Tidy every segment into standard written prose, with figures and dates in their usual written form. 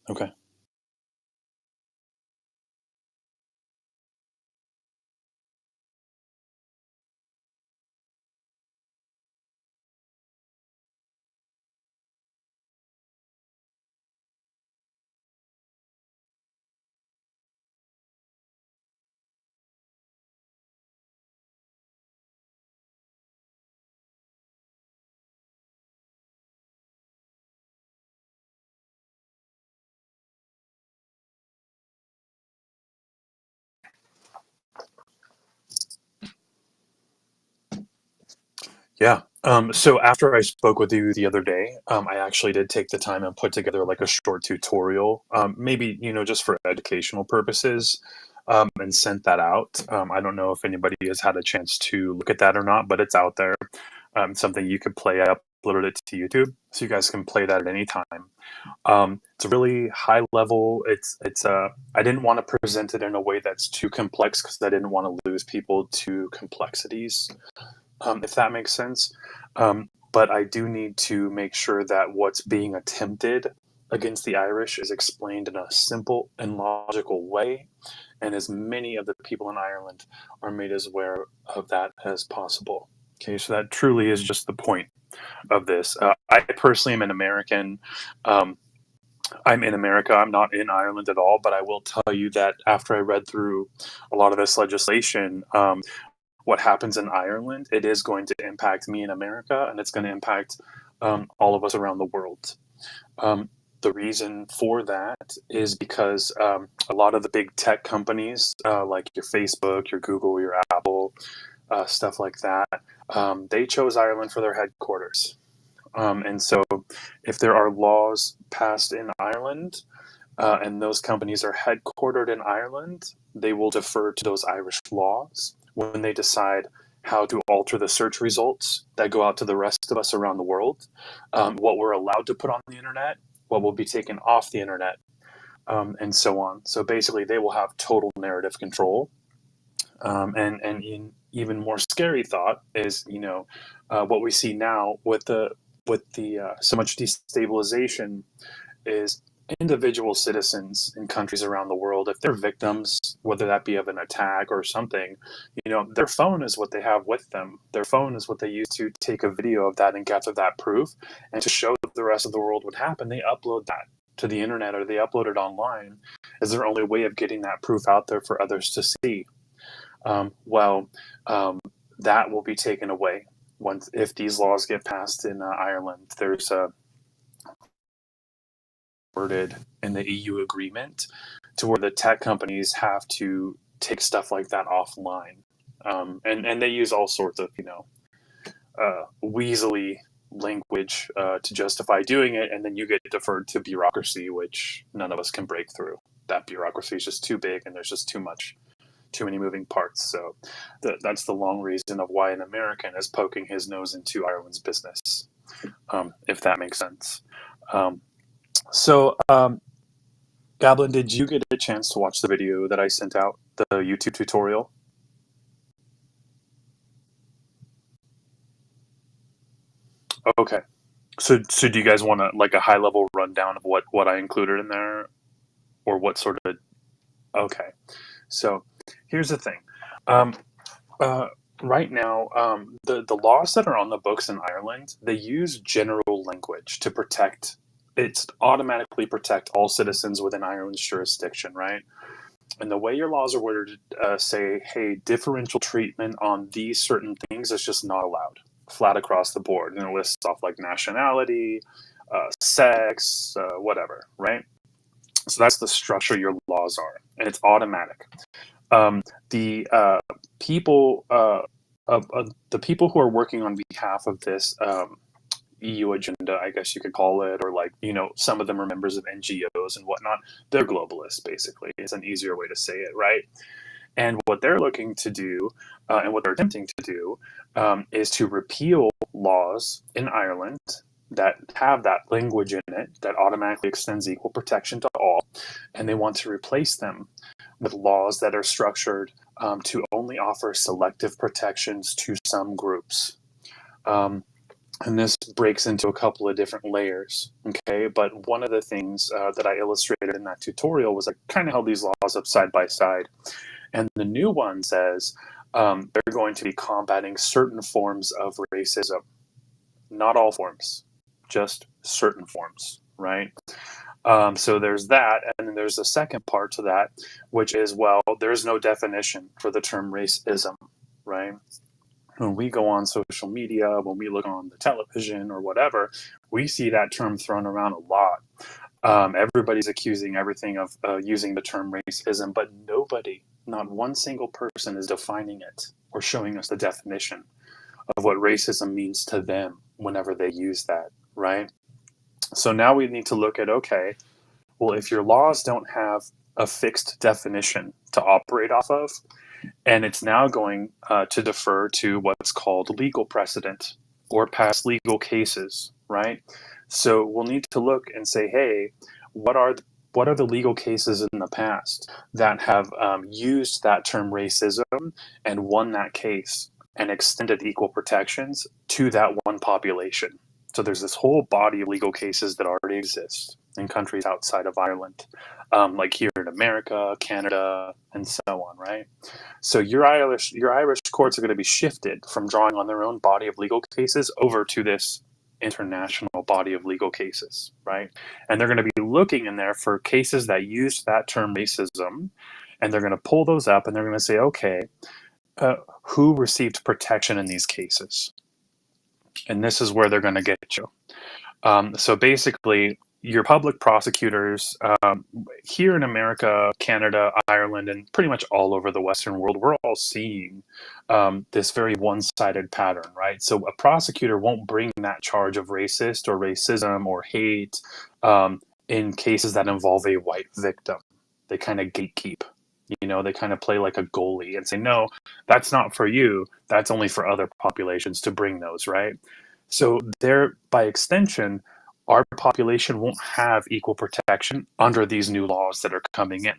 Okay. Yeah. So after I spoke with you the other day, I actually did take the time and put together like a short tutorial, maybe, just for educational purposes, and sent that out. I don't know if anybody has had a chance to look at that or not, but it's out there. Something you could play. I uploaded it to YouTube, so you guys can play that at any time. It's really high level. I didn't want to present it in a way that's too complex because I didn't want to lose people to complexities, if that makes sense. But I do need to make sure that what's being attempted against the Irish is explained in a simple and logical way, and as many of the people in Ireland are made as aware of that as possible. Okay, so that truly is just the point of this. I personally am an American. Um, I'm in America. I'm not in Ireland at all, but I will tell you that after I read through a lot of this legislation, what happens in Ireland, it is going to impact me in America, and it's going to impact all of us around the world. Um, the reason for that is because a lot of the big tech companies, like your Facebook, your Google, your Apple, stuff like that, they chose Ireland for their headquarters. And so, if there are laws passed in Ireland, and those companies are headquartered in Ireland, they will defer to those Irish laws when they decide how to alter the search results that go out to the rest of us around the world, what we're allowed to put on the internet, what will be taken off the internet, and so on. So basically, they will have total narrative control. And in even more scary thought is, what we see now with the so much destabilization is individual citizens in countries around the world, if they're victims, whether that be of an attack or something, their phone is what they have with them. Their phone is what they use to take a video of that and gather that proof. And to show the rest of the world what happened, they upload that to the internet or they upload it online as their only way of getting that proof out there for others to see. Well, that will be taken away once if these laws get passed in Ireland. There's a worded in the EU agreement to where the tech companies have to take stuff like that offline. And they use all sorts of, weaselly language to justify doing it. And then you get deferred to bureaucracy, which none of us can break through. That bureaucracy is just too big and there's just too many moving parts. So that's the long reason of why an American is poking his nose into Ireland's business, if that makes sense. Um, so, Gablin, did you get a chance to watch the video that I sent out, the YouTube tutorial? Okay. So do you guys want to like a high level rundown of what I included in there, or what sort of? Okay. So here's the thing. Um, uh, right now, the laws that are on the books in Ireland, they use general language to protect. It's automatically protect all citizens within Ireland's jurisdiction, right? And the way your laws are worded say, hey, differential treatment on these certain things is just not allowed, flat across the board. And it lists off like nationality, sex, whatever, right? So that's the structure your laws are, and it's automatic. The people, the people who are working on behalf of this EU agenda, I guess you could call it, or like, some of them are members of NGOs and whatnot. They're globalists, basically. It's an easier way to say it, right? And what they're looking to do, and what they're attempting to do, is to repeal laws in Ireland that have that language in it that automatically extends equal protection to all, and they want to replace them with laws that are structured to only offer selective protections to some groups. Um, And this breaks into a couple of different layers, okay? But one of the things that I illustrated in that tutorial was I kind of held these laws up side by side. And the new one says they're going to be combating certain forms of racism. Not all forms, just certain forms, right? So there's that. And then there's a second part to that, which is, well, there's no definition for the term racism, right? When we go on social media, when we look on the television or whatever, we see that term thrown around a lot. Everybody's accusing everything of using the term racism, but nobody, not one single person, is defining it or showing us the definition of what racism means to them whenever they use that, right? So now we need to look at, okay, well, if your laws don't have a fixed definition to operate off of, and it's now going to defer to what's called legal precedent or past legal cases, right? So we'll need to look and say, hey, what are the legal cases in the past that have used that term racism and won that case and extended equal protections to that one population? So there's this whole body of legal cases that already exist in countries outside of Ireland, like here in America, Canada, and so on, right? So your Irish courts are going to be shifted from drawing on their own body of legal cases over to this international body of legal cases, right? And they're going to be looking in there for cases that use that term racism, and they're going to pull those up and they're going to say, okay, who received protection in these cases? And this is where they're going to get you. So basically, your public prosecutors here in America, Canada, Ireland, and pretty much all over the Western world, we're all seeing this very one-sided pattern, right? So a prosecutor won't bring that charge of racist or racism or hate in cases that involve a white victim. They kind of gatekeep. They kind of play like a goalie and say, no, that's not for you. That's only for other populations to bring those, right? So there, by extension, our population won't have equal protection under these new laws that are coming in,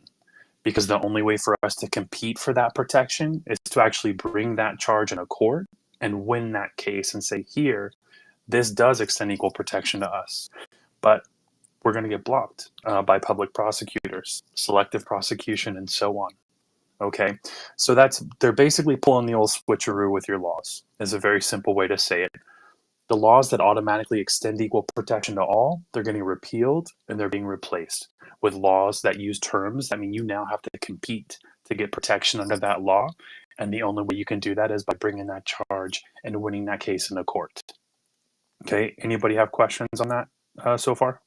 because the only way for us to compete for that protection is to actually bring that charge in a court and win that case and say, here, this does extend equal protection to us. But we're going to get blocked by public prosecutors, selective prosecution, and so on. Okay, so they're basically pulling the old switcheroo with your laws, is a very simple way to say it. The laws that automatically extend equal protection to all, they're getting repealed and they're being replaced with laws that use terms that mean you now have to compete to get protection under that law. And the only way you can do that is by bringing that charge and winning that case in the court. Okay, anybody have questions on that so far?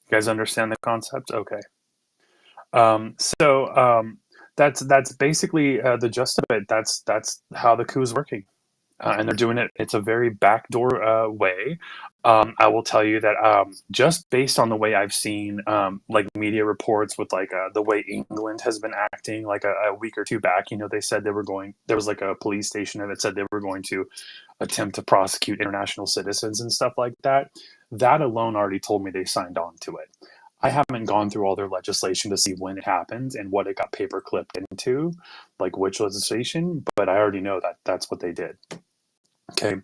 You guys understand the concept? Okay. That's basically the gist of it. That's how the coup is working. And they're doing it. It's a very backdoor way. I will tell you that just based on the way I've seen like media reports with like the way England has been acting, like a week or two back, they said they were going. There was like a police station that said they were going to attempt to prosecute international citizens and stuff like that. That alone already told me they signed on to it. I haven't gone through all their legislation to see when it happened and what it got paper clipped into, like which legislation, but I already know that that's what they did. Okay.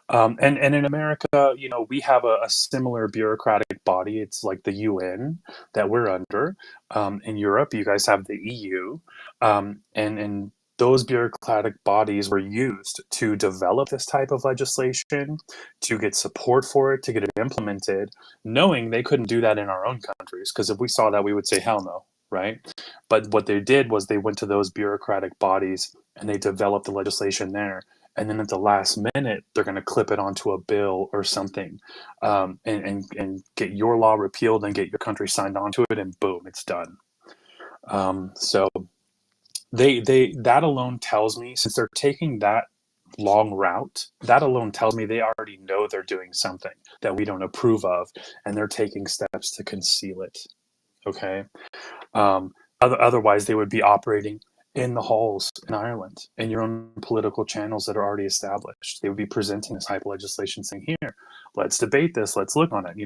And in America, we have a similar bureaucratic body. It's like the UN that we're under. In Europe, you guys have the EU. And those bureaucratic bodies were used to develop this type of legislation, to get support for it, to get it implemented, knowing they couldn't do that in our own countries. Because if we saw that, we would say, hell no, right? But what they did was they went to those bureaucratic bodies and they developed the legislation there, and then at the last minute they're going to clip it onto a bill or something, and get your law repealed and get your country signed onto it, and boom, it's done. So they that alone tells me, since they're taking that long route, that alone tells me they already know they're doing something that we don't approve of, and they're taking steps to conceal it. Okay. Otherwise, they would be operating in the halls in Ireland, in your own political channels that are already established. They would be presenting this type of legislation, saying, "Here, let's debate this. Let's look on it."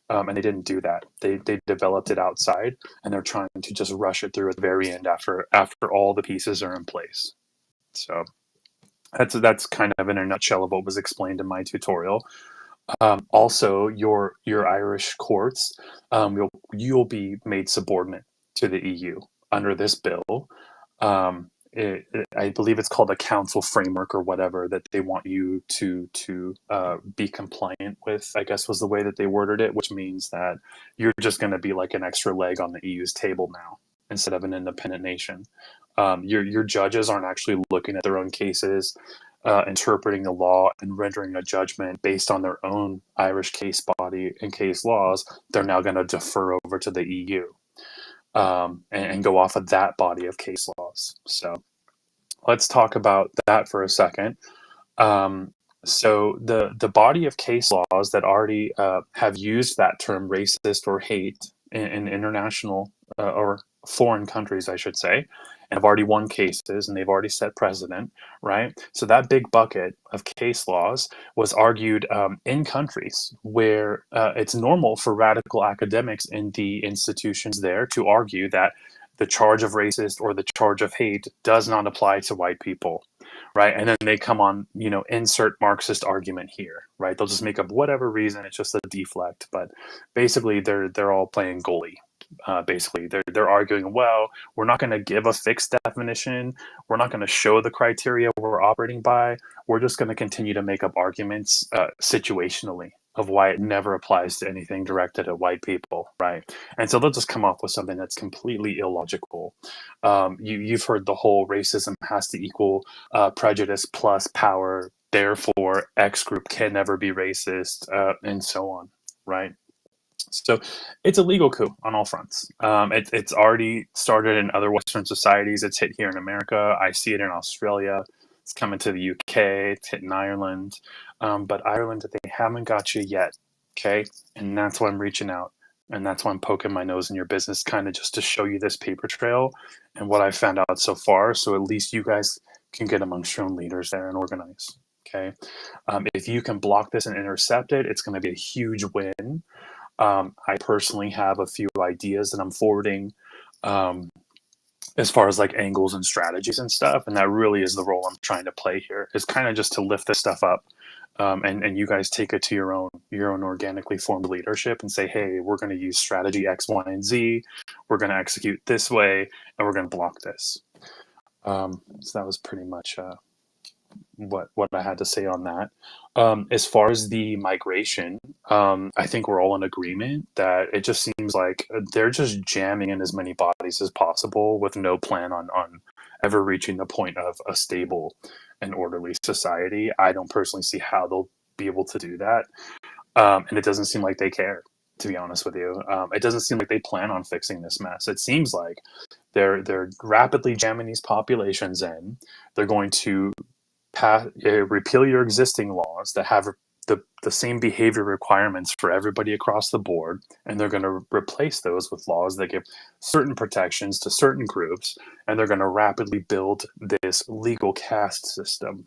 And they didn't do that. They developed it outside, and they're trying to just rush it through at the very end after all the pieces are in place. So That's kind of in a nutshell of what was explained in my tutorial. Also, your Irish courts, you'll be made subordinate to the EU under this bill. I believe it's called a council framework or whatever that they want you to be compliant with. I guess was the way that they worded it, which means that you're just going to be like an extra leg on the EU's table now instead of an independent nation. Your judges aren't actually looking at their own cases, interpreting the law and rendering a judgment based on their own Irish case body and case laws. They're now going to defer over to the EU, and go off of that body of case laws. So let's talk about that for a second. So the body of case laws that already have used that term racist or hate in international or foreign countries, I should say, and have already won cases and they've already set precedent, right? So that big bucket of case laws was argued in countries where it's normal for radical academics in the institutions there to argue that the charge of racist or the charge of hate does not apply to white people, right? And then they come on, insert Marxist argument here, right? They'll just make up whatever reason. It's just a deflect, but basically they're all playing goalie. Basically, they're arguing, well, we're not going to give a fixed definition. We're not going to show the criteria we're operating by. We're just going to continue to make up arguments situationally of why it never applies to anything directed at white people, right? And so they'll just come up with something that's completely illogical. You've heard the whole racism has to equal prejudice plus power, therefore X group can never be racist, and so on, right? So it's a legal coup on all fronts. It's already started in other Western societies. It's hit here in America. I see it in Australia. It's coming to the UK. It's hitting Ireland. But Ireland, they haven't got you yet. Okay. And that's why I'm reaching out. And that's why I'm poking my nose in your business, kind of just to show you this paper trail and what I've found out so far. So at least you guys can get amongst your own leaders there and organize. Okay. If you can block this and intercept it, it's going to be a huge win. I personally have a few ideas that I'm forwarding, um, as far as like angles and strategies and stuff. And that really is the role I'm trying to play here, is kind of just to lift this stuff up. And you guys take it to your own organically formed leadership and say, hey, we're going to use strategy X, Y, and Z. We're going to execute this way, and we're going to block this. So that was pretty much what I had to say on that. As far as the migration, I think we're all in agreement that it just seems like they're just jamming in as many bodies as possible with no plan on ever reaching the point of a stable and orderly society. I don't personally see how they'll be able to do that. And it doesn't seem like they care, to be honest with you. It doesn't seem like they plan on fixing this mess. It seems like they're rapidly jamming these populations in. They're going to repeal your existing laws that have the same behavior requirements for everybody across the board, and they're going to replace those with laws that give certain protections to certain groups, and they're going to rapidly build this legal caste system,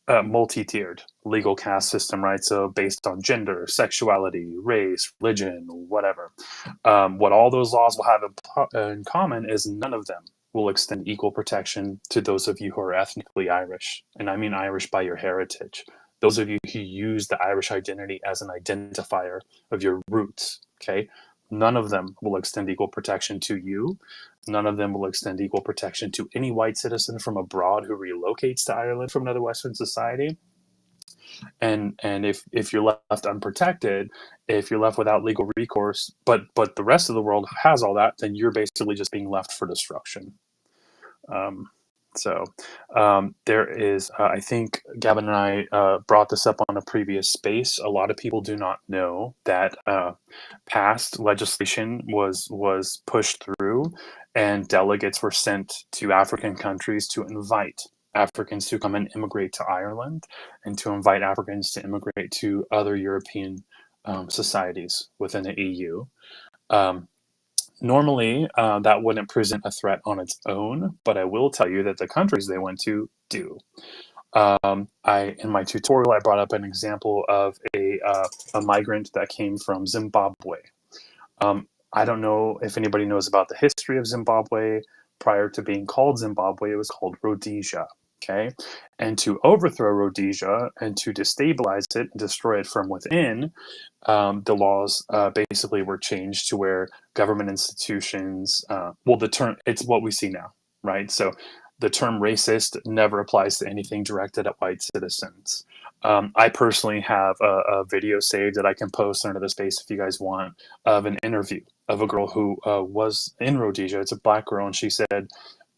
multi-tiered legal caste system, right? So based on gender, sexuality, race, religion, whatever. What all those laws will have in common is none of them will extend equal protection to those of you who are ethnically Irish. And I mean Irish by your heritage. Those of you who use the Irish identity as an identifier of your roots, okay? None of them will extend equal protection to you. None of them will extend equal protection to any white citizen from abroad who relocates to Ireland from another Western society. And if you're left unprotected, if you're left without legal recourse, but the rest of the world has all that, then you're basically just being left for destruction. Um, there is, I think Gavin and I brought this up on a previous space. A lot of people do not know that past legislation was pushed through, and delegates were sent to African countries to invite Africans to come and immigrate to Ireland, and to invite Africans to immigrate to other European societies within the EU. Um, Normally, that wouldn't present a threat on its own, but I will tell you that the countries they went to do. In my tutorial, I brought up an example of a migrant that came from Zimbabwe. I don't know if anybody knows about the history of Zimbabwe. Prior to being called Zimbabwe, it was called Rhodesia. Okay. And to overthrow Rhodesia and to destabilize it and destroy it from within, the laws basically were changed to where government institutions, well, the term, it's what we see now, right? So the term racist never applies to anything directed at white citizens. I personally have a video saved that I can post under the space if you guys want, of an interview of a girl who was in Rhodesia. It's a black girl, and she said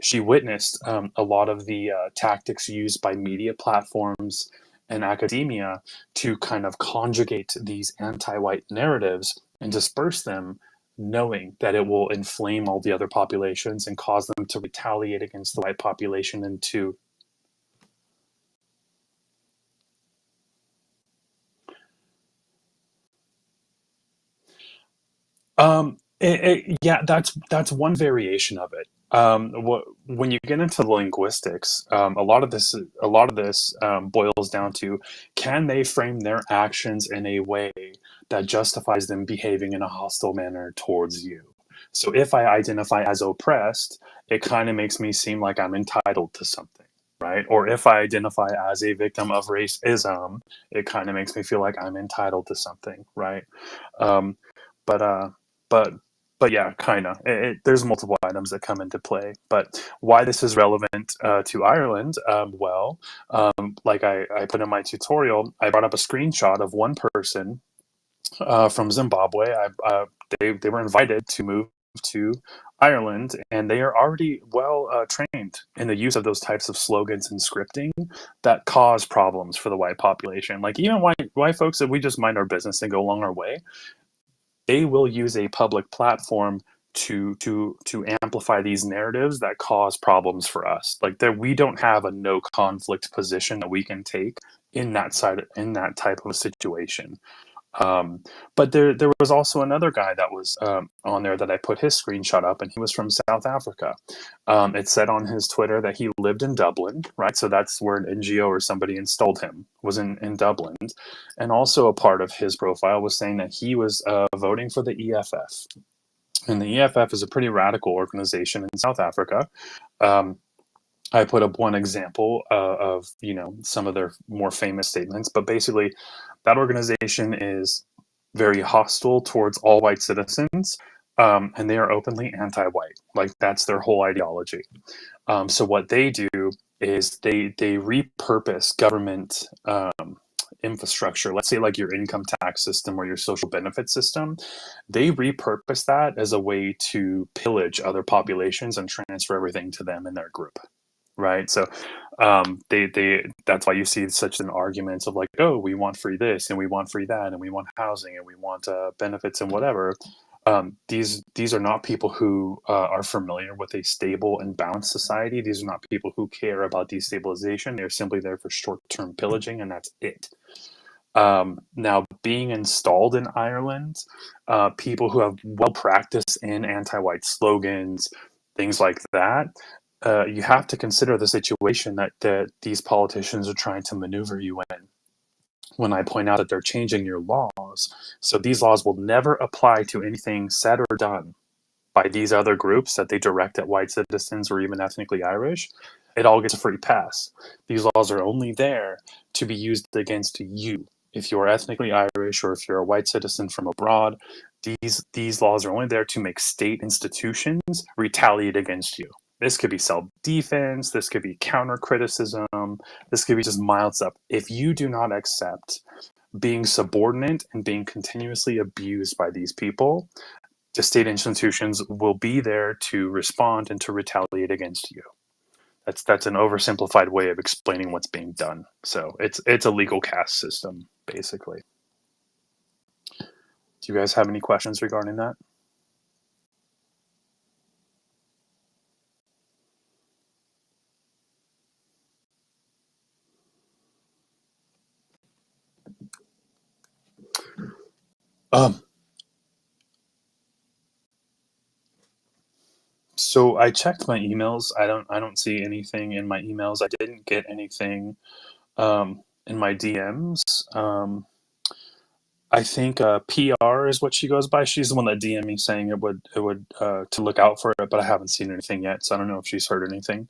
she witnessed a lot of the tactics used by media platforms and academia to kind of conjugate these anti-white narratives and disperse them, knowing that it will inflame all the other populations and cause them to retaliate against the white population and to yeah, that's one variation of it. When you get into linguistics, a lot of this boils down to, can they frame their actions in a way that justifies them behaving in a hostile manner towards you? So if I identify as oppressed, it kind of makes me seem like I'm entitled to something, right? Or if I identify as a victim of racism, it kind of makes me feel like I'm entitled to something, right? Um, but but but yeah, kind of. There's multiple items that come into play. But why this is relevant to Ireland? Well, like I put in my tutorial, I brought up a screenshot of one person from Zimbabwe. They were invited to move to Ireland, and they are already well trained in the use of those types of slogans and scripting that cause problems for the white population. Like even white folks, if we just mind our business and go along our way, they will use a public platform to amplify these narratives that cause problems for us. Like that, we don't have a no conflict position that we can take in that type of situation. But there was also another guy that was on there that I put his screenshot up, and he was from South Africa. It said on his Twitter that he lived in Dublin, right? So that's where an NGO or somebody installed him, was in Dublin. And also a part of his profile was saying that he was voting for the EFF. And the EFF is a pretty radical organization in South Africa. Um, I put up one example of some of their more famous statements, but basically, that organization is very hostile towards all white citizens, and they are openly anti-white. Like that's their whole ideology. So what they do is they repurpose government infrastructure. Let's say like your income tax system or your social benefit system. They repurpose that as a way to pillage other populations and transfer everything to them and their group, right? So they that's why you see such an argument of like, oh, we want free this and we want free that and we want housing and we want benefits and whatever. These are not people who are familiar with a stable and balanced society. These are not people who care about destabilization. They're simply there for short-term pillaging, and that's it. Now, being installed in Ireland, people who have well practiced in anti-white slogans, things like that, you have to consider the situation that these politicians are trying to maneuver you in. When I point out that they're changing your laws, so these laws will never apply to anything said or done by these other groups that they direct at white citizens or even ethnically Irish, it all gets a free pass. These laws are only there to be used against you. If you're ethnically Irish or if you're a white citizen from abroad, these laws are only there to make state institutions retaliate against you. This could be self-defense, this could be counter-criticism, this could be just mild stuff. If you do not accept being subordinate and being continuously abused by these people, the state institutions will be there to respond and to retaliate against you. That's an oversimplified way of explaining what's being done. So it's a legal caste system, basically. Do you guys have any questions regarding that? Um, so I checked my emails. I don't see anything in my emails. I didn't get anything in my DMs. I think PR is what she goes by. She's the one that DM'd me saying it would to look out for it, but I haven't seen anything yet, so I don't know if she's heard anything.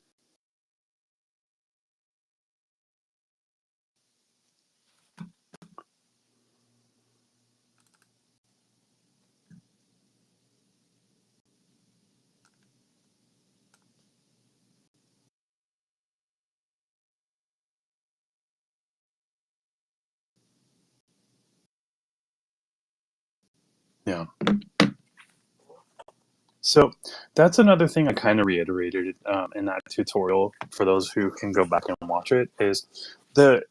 Yeah. So that's another thing I kind of reiterated in that tutorial for those who can go back and watch it is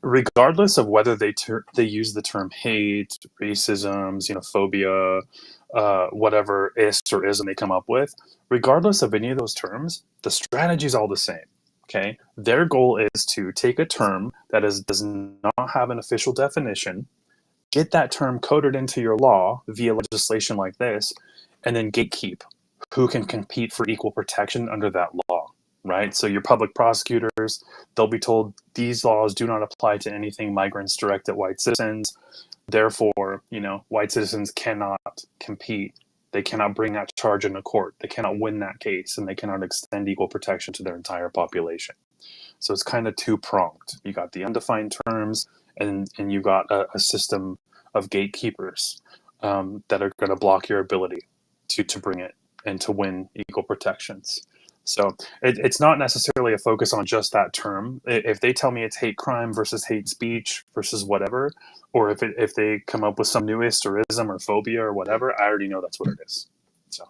regardless of whether they use the term hate, racism, xenophobia, whatever is or ism they come up with, regardless of any of those terms, the strategy is all the same. Okay, their goal is to take a term that does not have an official definition, get that term coded into your law via legislation like this, and then gatekeep who can compete for equal protection under that law, right? So your public prosecutors, they'll be told these laws do not apply to anything migrants direct at white citizens. Therefore, white citizens cannot compete. They cannot bring that charge into court. They cannot win that case, and they cannot extend equal protection to their entire population. So it's kind of two-pronged. You got the undefined terms, and you got a system of gatekeepers that are going to block your ability to bring it and to win equal protections. So it's not necessarily a focus on just that term. If they tell me it's hate crime versus hate speech versus whatever, or if they come up with some new historism or phobia or whatever, I already know that's what it is. So.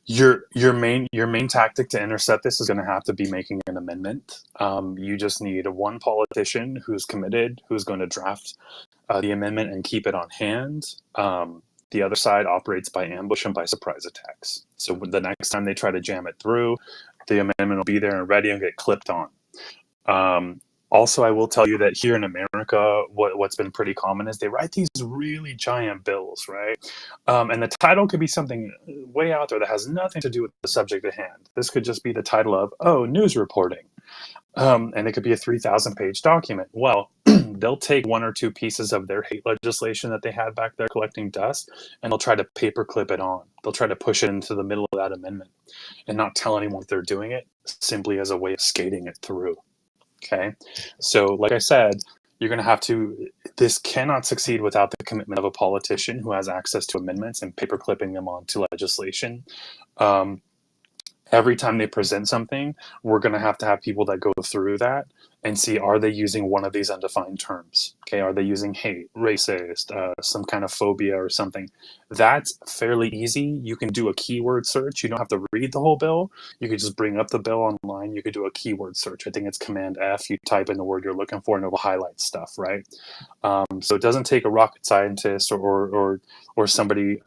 Your main tactic to intercept this is going to have to be making an amendment. You just need one politician who's committed, who's going to draft the amendment and keep it on hand. The other side operates by ambush and by surprise attacks. So the next time they try to jam it through, the amendment will be there and ready and get clipped on. Um, Also, I will tell you that here in America, what's been pretty common is they write these really giant bills, right? And the title could be something way out there that has nothing to do with the subject at hand. This could just be the title of, oh, news reporting. And it could be a 3,000-page document. Well, they'll take one or two pieces of their hate legislation that they had back there collecting dust, and they'll try to paperclip it on. They'll try to push it into the middle of that amendment and not tell anyone they're doing it, simply as a way of skating it through. Okay. So, like I said, you're going to have to, this cannot succeed without the commitment of a politician who has access to amendments and paper clipping them onto legislation. Um, every time they present something, we're going to have people that go through that and see, are they using one of these undefined terms? Okay, are they using hate, racist, some kind of phobia or something? That's fairly easy. You can do a keyword search. You don't have to read the whole bill. You could just bring up the bill online. You could do a keyword search. I think it's Command F. You type in the word you're looking for, and it will highlight stuff, right? So it doesn't take a rocket scientist or somebody,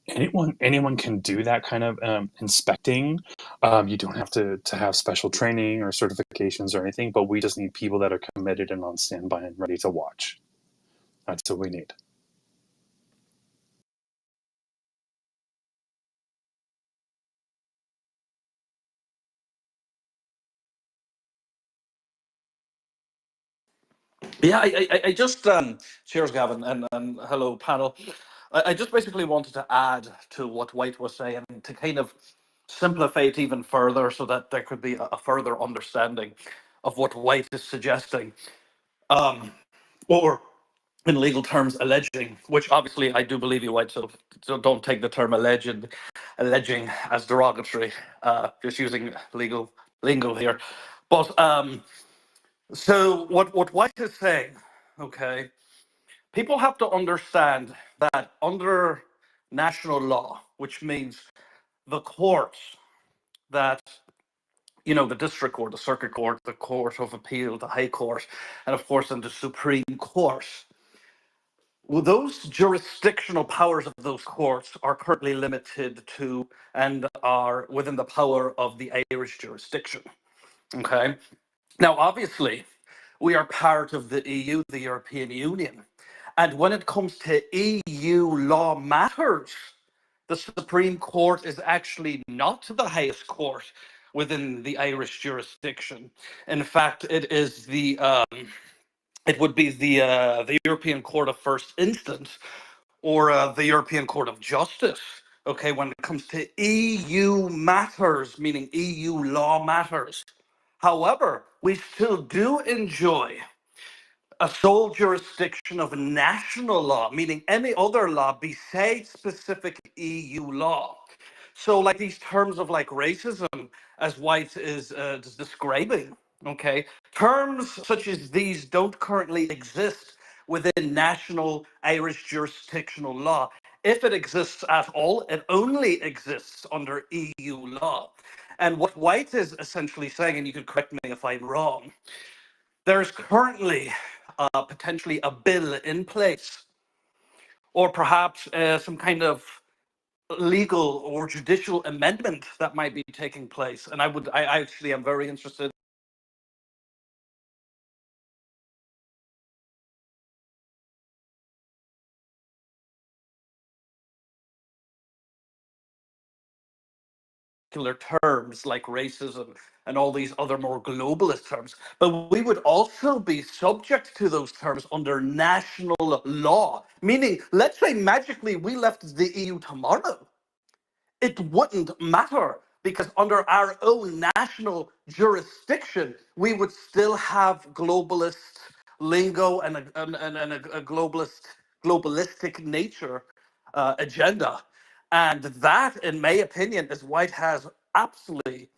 anyone can do that kind of inspecting. You don't have to have special training or certifications or anything, but we just need people that are committed and on standby and ready to watch. That's what we need. Yeah, I just cheers, Gavin, and hello, panel. I just basically wanted to add to what White was saying to kind of simplify it even further, so that there could be a further understanding of what White is suggesting, or in legal terms, alleging. Which obviously I do believe you, White. So don't take the term alleging as derogatory. Just using legal lingo here, but so what White is saying, okay, people have to understand that under national law, which means the courts that, the district court, the circuit court, the court of appeal, the high court, and of course in the Supreme Court, well, those jurisdictional powers of those courts are currently limited to and are within the power of the Irish jurisdiction. Okay. Now, obviously, we are part of the EU, the European Union. And when it comes to EU law matters, the Supreme Court is actually not the highest court within the Irish jurisdiction. In fact, it would be the European Court of First Instance, or the European Court of Justice. Okay, when it comes to EU matters, meaning EU law matters. However, we still do enjoy a sole jurisdiction of national law, meaning any other law besides specific EU law. So, like these terms of like racism, as White is describing, okay, terms such as these don't currently exist within national Irish jurisdictional law. If it exists at all, it only exists under EU law. And what White is essentially saying, and you could correct me if I'm wrong, there's currently potentially a bill in place, or perhaps some kind of legal or judicial amendment that might be taking place. And I actually am very interested. Terms like racism and all these other more globalist terms, but we would also be subject to those terms under national law. Meaning, let's say magically we left the EU tomorrow, it wouldn't matter because under our own national jurisdiction, we would still have globalist lingo and a globalistic nature agenda. And that, in my opinion, is White has absolutely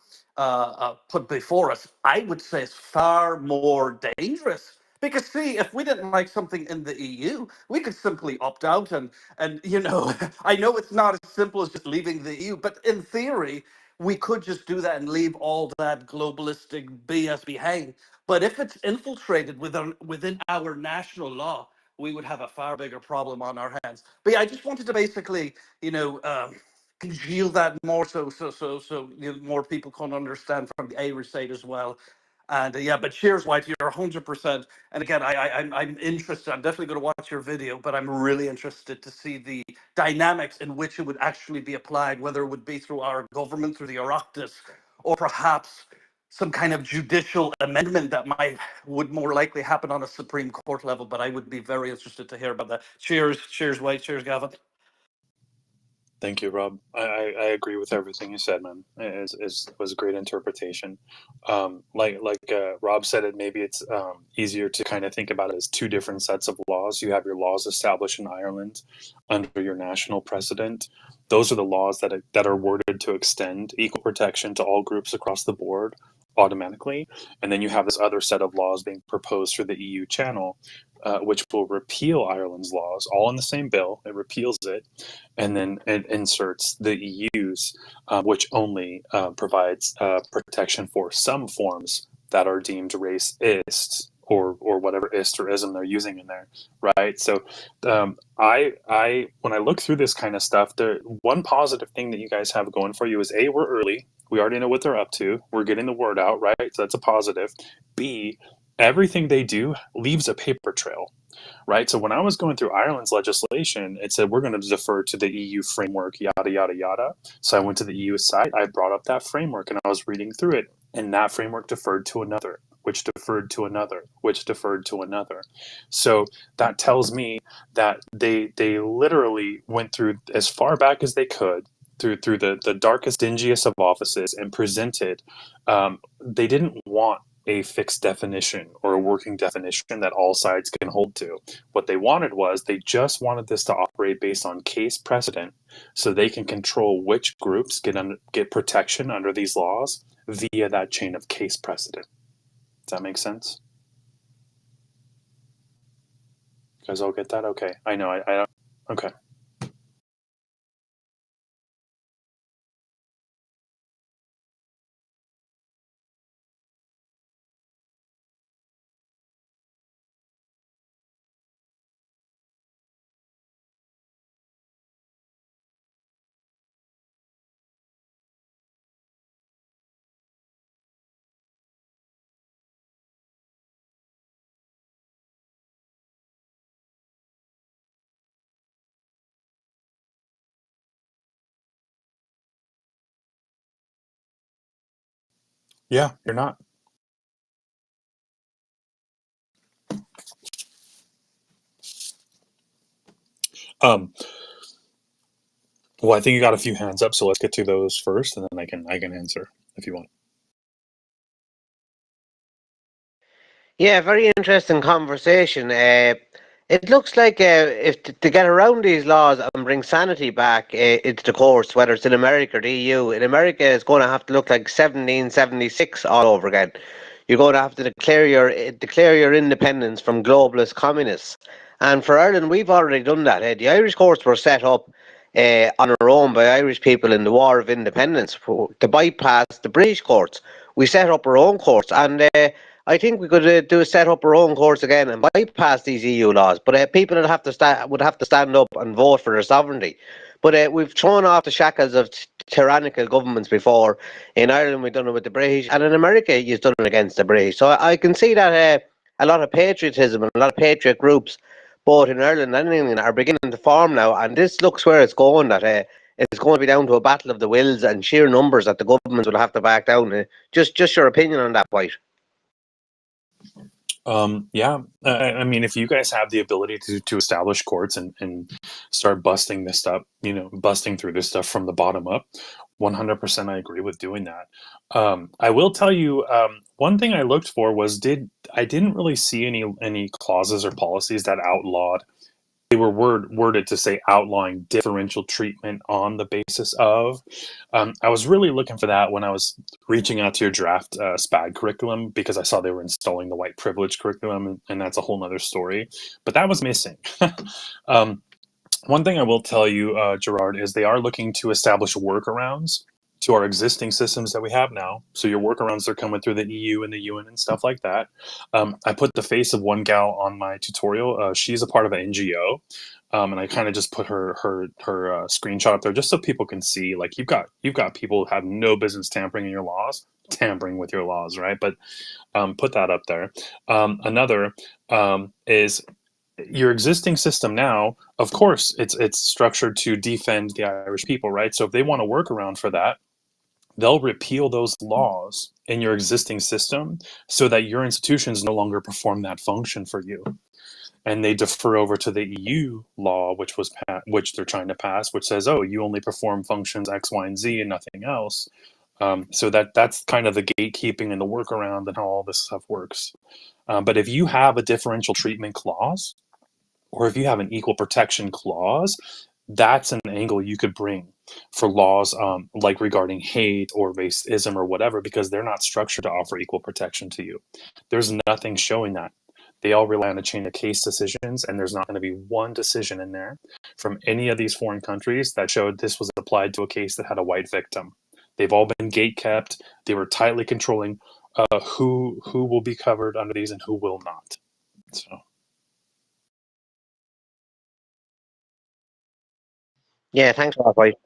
put before us. I would say is far more dangerous. Because see, if we didn't like something in the EU, we could simply opt out and I know it's not as simple as just leaving the EU, but in theory, we could just do that and leave all that globalistic BS behind. But if it's infiltrated within our national law, we would have a far bigger problem on our hands. But yeah, I just wanted to basically, congeal that more so more people can understand from the Irish side as well. And yeah, but cheers, White, you're 100%. And again, I'm interested. I'm definitely going to watch your video, but I'm really interested to see the dynamics in which it would actually be applied, whether it would be through our government, through the Oireachtas, or perhaps some kind of judicial amendment that might would more likely happen on a Supreme Court level. But I would be very interested to hear about that. Cheers, White. Cheers, Gavin. Thank you, Rob. I agree with everything you said, man. It was a great interpretation. Rob said, it maybe it's easier to kind of think about it as two different sets of laws. You have your laws established in Ireland under your national precedent. Those are the laws that are worded to extend equal protection to all groups across the board automatically. And then you have this other set of laws being proposed through the EU channel, which will repeal Ireland's laws, all in the same bill. It repeals it, and then it inserts the EU's, which only provides protection for some forms that are deemed racist or whatever ist or ism they're using in there, right? So, I when I look through this kind of stuff, the one positive thing that you guys have going for you is A, we're early. We already know what they're up to. We're getting the word out, right? So that's a positive. B, everything they do leaves a paper trail, right? So when I was going through Ireland's legislation, it said we're going to defer to the EU framework, yada, yada, yada. So I went to the EU site, I brought up that framework, and I was reading through it. And that framework deferred to another, which deferred to another, which deferred to another. So that tells me that they literally went through as far back as they could, through the darkest, dingiest of offices, and presented. They didn't want a fixed definition or a working definition that all sides can hold to. What they wanted was they just wanted this to operate based on case precedent, so they can control which groups get protection under these laws via that chain of case precedent. Does that make sense? You guys all get that? Okay. I know. I don't. Okay. Yeah, you're not. Um, well, I think you got a few hands up, so let's get to those first, and then I can answer if you want. Yeah, very interesting conversation. It looks like if to get around these laws and bring sanity back into the courts, whether it's in America or the EU, in America it's going to have to look like 1776 all over again. You're going to have to declare your independence from globalist communists. And for Ireland, we've already done that. The Irish courts were set up on our own by Irish people in the War of Independence to bypass the British courts. We set up our own courts, and I think we could set up our own courts again and bypass these EU laws. But people would have to stand up and vote for their sovereignty. But we've thrown off the shackles of tyrannical governments before. In Ireland, we've done it with the British, and in America, you've done it against the British. So I can see that a lot of patriotism and a lot of patriot groups, both in Ireland and England, are beginning to form now. And this looks where it's going. That it's going to be down to a battle of the wills and sheer numbers that the governments will have to back down. Just your opinion on that, White? Yeah, I mean, if you guys have the ability to establish courts and start busting this stuff, busting through this stuff from the bottom up, 100% I agree with doing that. I will tell you, one thing I looked for was I didn't really see any clauses or policies that outlawed. They were worded to say outlawing differential treatment on the basis of. I was really looking for that when I was reaching out to your draft SPAD curriculum, because I saw they were installing the white privilege curriculum, and that's a whole nother story. But that was missing. um, One thing I will tell you, Gerard, is they are looking to establish workarounds to our existing systems that we have now. So your workarounds are coming through the EU and the UN and stuff like that. I put the face of one gal on my tutorial. She's a part of an NGO, and I kind of just put her screenshot up there just so people can see. Like you've got people who have no business tampering tampering with your laws, right? But put that up there. Another is your existing system now. Of course, it's structured to defend the Irish people, right? So if they want to work around for that, they'll repeal those laws in your existing system so that your institutions no longer perform that function for you. And they defer over to the EU law, which they're trying to pass, which says, oh, you only perform functions X, Y, and Z and nothing else. So that's kind of the gatekeeping and the workaround and how all this stuff works. But if you have a differential treatment clause, or if you have an equal protection clause, that's an angle you could bring for laws like regarding hate or racism or whatever, because they're not structured to offer equal protection to you. There's nothing showing that. They all rely on a chain of case decisions, and there's not going to be one decision in there from any of these foreign countries that showed this was applied to a case that had a white victim. They've all been gate kept. They were tightly controlling who will be covered under these and who will not. So. Yeah, thanks a lot, White.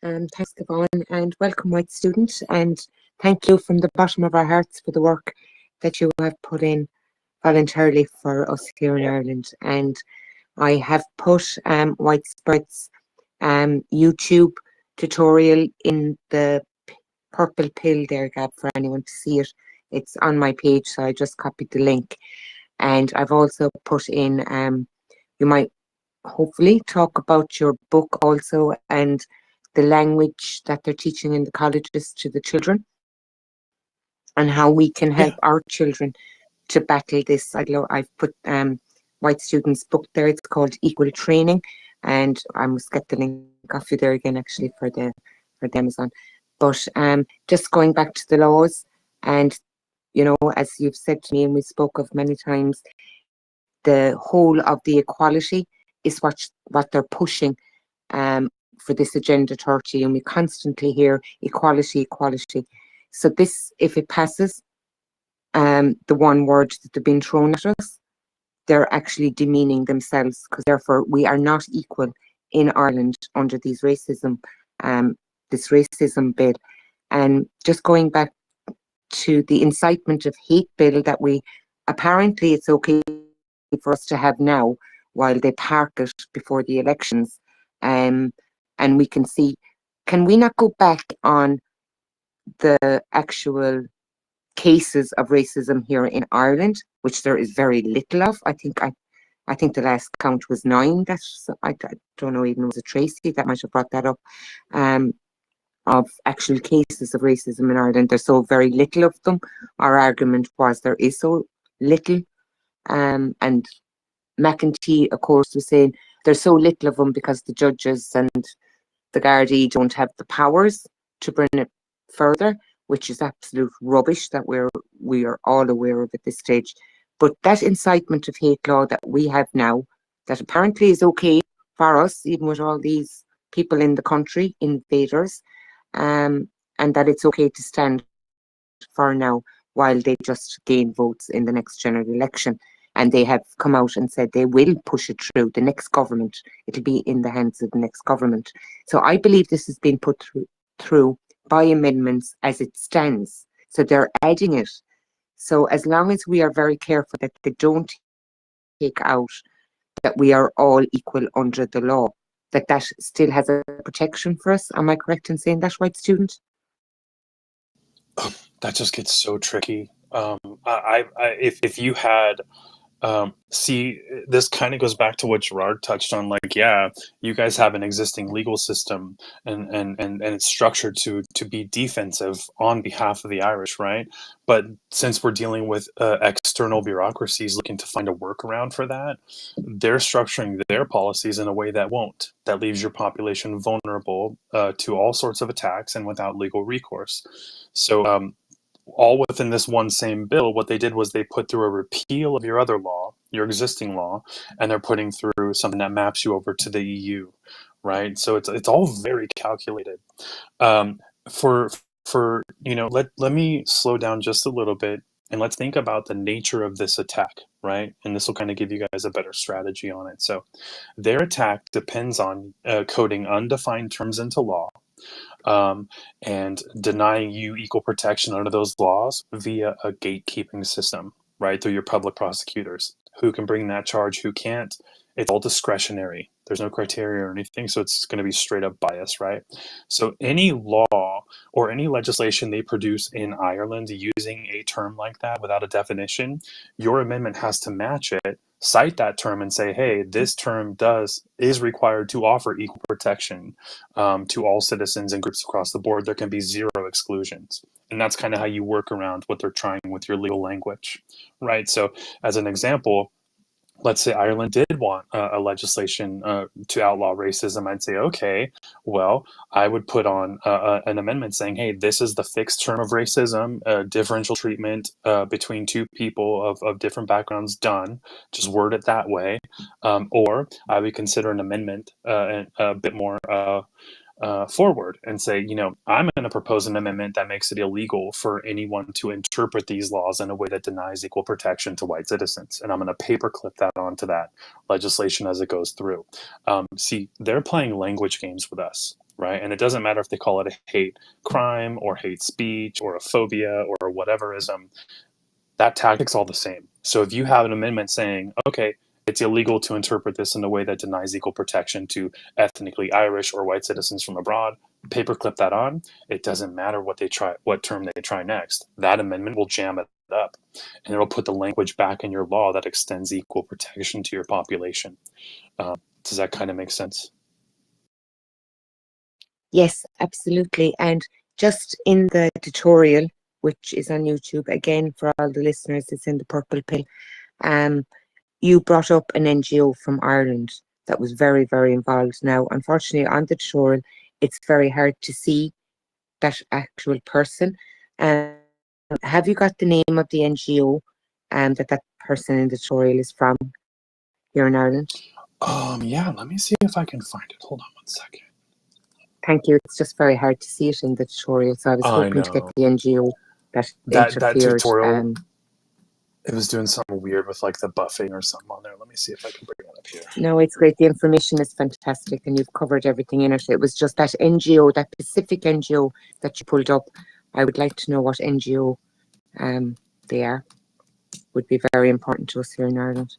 Thanks, Yvonne, and welcome, white student. And thank you from the bottom of our hearts for the work that you have put in voluntarily for us here in Ireland. And I have put White Spirit's YouTube tutorial in the purple pill there, Gab, for anyone to see it. It's on my page, so I just copied the link. And I've also put in, you might hopefully talk about your book also, and the language that they're teaching in the colleges to the children, and how we can help our children to battle this. I've put white students' book there. It's called Equal Training, and I must get the link off you there again, actually, for the Amazon. But just going back to the laws, and as you've said to me, and we spoke of many times, the whole of the equality is what they're pushing for this Agenda 30, and we constantly hear equality, equality. So this, if it passes, the one word that they've been thrown at us, they're actually demeaning themselves, because therefore we are not equal in Ireland under this racism bill. And just going back to the incitement of hate bill that apparently it's okay for us to have now while they park it before the elections. And we can see, can we not go back on the actual cases of racism here in Ireland, which there is very little of? I think the last count was 9. I don't know, even was it Tracy that might have brought that up. of actual cases of racism in Ireland. There's so very little of them. Our argument was there is so little. And McEntee, of course, was saying there's so little of them because the judges and the Gardaí don't have the powers to bring it further, which is absolute rubbish that we are all aware of at this stage. But that incitement of hate law that we have now, that apparently is okay for us, even with all these people in the country, invaders, and that it's okay to stand for now while they just gain votes in the next general election. And they have come out and said they will push it through the next government. It'll be in the hands of the next government. So I believe this has been put through by amendments as it stands. So they're adding it. So as long as we are very careful that they don't take out that we are all equal under the law, that still has a protection for us. Am I correct in saying that, white student? That just gets so tricky. If you had see, this kind of goes back to what Gerard touched on. Like, yeah, you guys have an existing legal system, and it's structured to be defensive on behalf of the Irish, right? But since we're dealing with external bureaucracies looking to find a workaround for that, they're structuring their policies in a way that won't. That leaves your population vulnerable to all sorts of attacks and without legal recourse. So, all within this one same bill, what they did was they put through a repeal of your other law, your existing law, and they're putting through something that maps you over to the EU, right? So it's all very calculated. Um, for let me slow down just a little bit and let's think about the nature of this attack, right? And this will kind of give you guys a better strategy on it. So their attack depends on coding undefined terms into law, and denying you equal protection under those laws via a gatekeeping system, right? Through your public prosecutors. Who can bring that charge, who can't? It's all discretionary. There's no criteria or anything, so it's going to be straight up bias, right? So any law or any legislation they produce in Ireland using a term like that without a definition, your amendment has to match it, cite that term and say, hey, this term is required to offer equal protection to all citizens and groups across the board. There can be zero exclusions. And that's kind of how you work around what they're trying with your legal language, right? So as an example, let's say Ireland did want a legislation to outlaw racism. I'd say, okay, well, I would put on an amendment saying, hey, this is the fixed term of racism, differential treatment between two people of different backgrounds done. Just word it that way. Or I would consider an amendment a bit more forward and say, I'm going to propose an amendment that makes it illegal for anyone to interpret these laws in a way that denies equal protection to white citizens. And I'm going to paperclip that onto that legislation as it goes through. See, they're playing language games with us, right? And it doesn't matter if they call it a hate crime or hate speech or a phobia or whateverism. That tactic's all the same. So if you have an amendment saying, okay, it's illegal to interpret this in a way that denies equal protection to ethnically Irish or white citizens from abroad, paperclip that on. It doesn't matter what term they try next. That amendment will jam it up, and it'll put the language back in your law that extends equal protection to your population. Does that kind of make sense? Yes, absolutely. And just in the tutorial, which is on YouTube, again, for all the listeners, it's in the purple pill. You brought up an NGO from Ireland that was very, very involved. Now, unfortunately, on the tutorial, it's very hard to see that actual person. Have you got the name of the NGO that person in the tutorial is from here in Ireland? Yeah, let me see if I can find it. Hold on one second. Thank you. It's just very hard to see it in the tutorial, so I was hoping to get the NGO that interfered. Tutorial, it was doing something weird with like the buffing or something on there. Let me see if I can bring it up here. No, it's great. The information is fantastic, and you've covered everything in it. It was just that NGO, that specific NGO that you pulled up. I would like to know what NGO they are. Would be very important to us here in Ireland.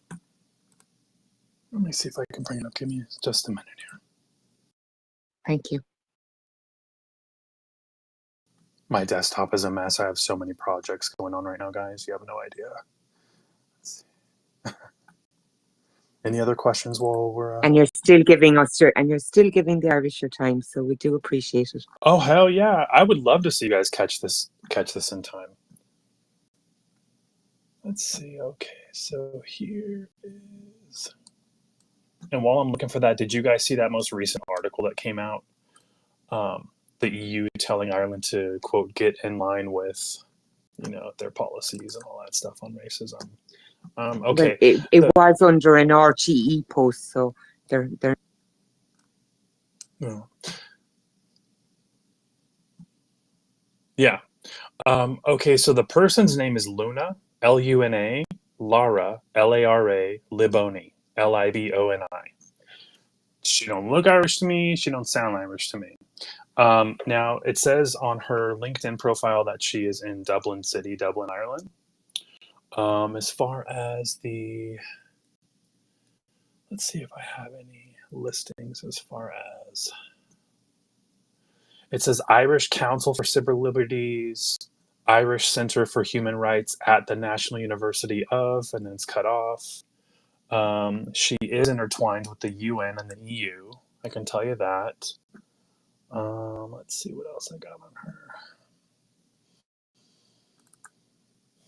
Let me see if I can bring it up. Give me just a minute here. Thank you. My desktop is a mess. I have so many projects going on right now, guys. You have no idea. Any other questions while we're? And you're still giving us the Irish your time, so we do appreciate it. Oh hell yeah! I would love to see you guys catch this in time. Let's see. Okay, so here is. And while I'm looking for that, did you guys see that most recent article that came out? The EU telling Ireland to, quote, get in line with, their policies and all that stuff on racism. Okay. Well, it was under an RTE post, so they're. Yeah. Okay, so the person's name is Luna, Luna, Lara, Lara, Liboni, Liboni. She don't look Irish to me. She don't sound Irish to me. Now, it says on her LinkedIn profile that she is in Dublin City, Dublin, Ireland. As far as let's see if I have any listings as far as, it says Irish Council for Civil Liberties, Irish Center for Human Rights at the National University of, and then it's cut off. She is intertwined with the UN and the EU. I can tell you that. Let's see what else I got on her.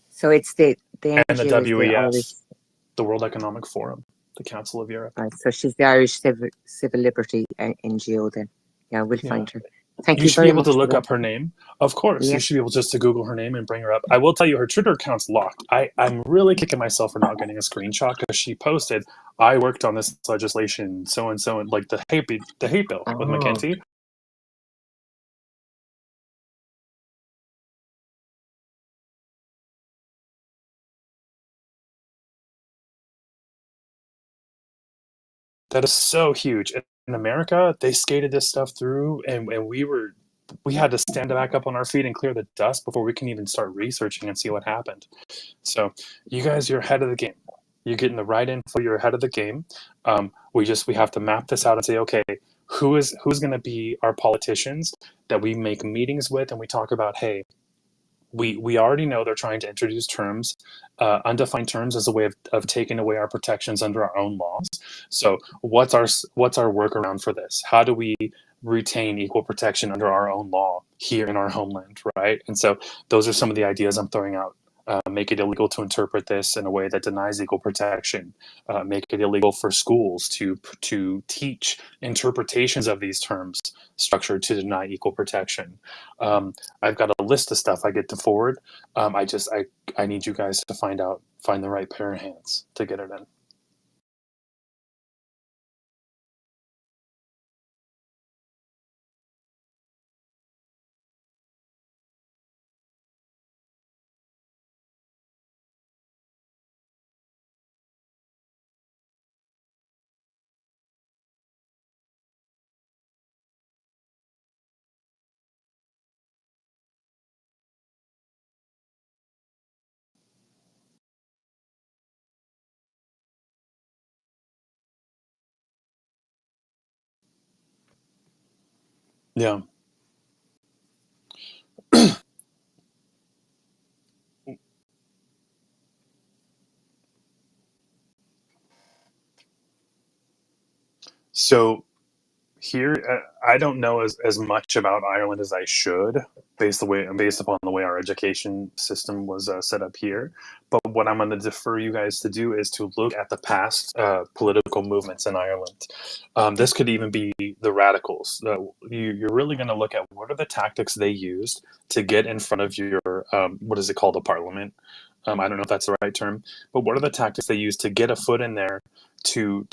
So it's the And the WEF, Irish, the World Economic Forum, the Council of Europe. right, so she's the Irish Civil Liberty NGO then. Yeah, we'll find her. Thank you You should be very able much to for look that. up her name. Of course, Yeah. you should be able just to Google her name and bring her up. I will tell you, her Twitter account's locked. I'm really kicking myself for not getting a screenshot because she posted, I worked on this legislation, so and so, and like the hate bill with McKenty. That is so huge. In America, they skated this stuff through, and we had to stand back up on our feet and clear the dust before we can even start researching and see what happened. So you guys, you're ahead of the game. You're getting the right info. You're ahead of the game. We have to map this out and say, okay, who's going to be our politicians that we make meetings with, and we talk about, hey, we already know they're trying to introduce terms, undefined terms, as a way of taking away our protections under our own laws. So what's our workaround for this? How do we retain equal protection under our own law here in our homeland, right? And so those are some of the ideas I'm throwing out. Make it illegal to interpret this in a way that denies equal protection. Make it illegal for schools to teach interpretations of these terms structured to deny equal protection. I've got a list of stuff I get to forward. I need you guys to find the right pair of hands to get it in. Yeah. So here, I don't know as much about Ireland as I should, based upon the way our education system was set up here. But what I'm going to defer you guys to do is to look at the past political movements in Ireland. This could even be the radicals. You're really going to look at what are the tactics they used to get in front of your what is it called, a parliament? I don't know if that's the right term, but what are the tactics they used to get a foot in there to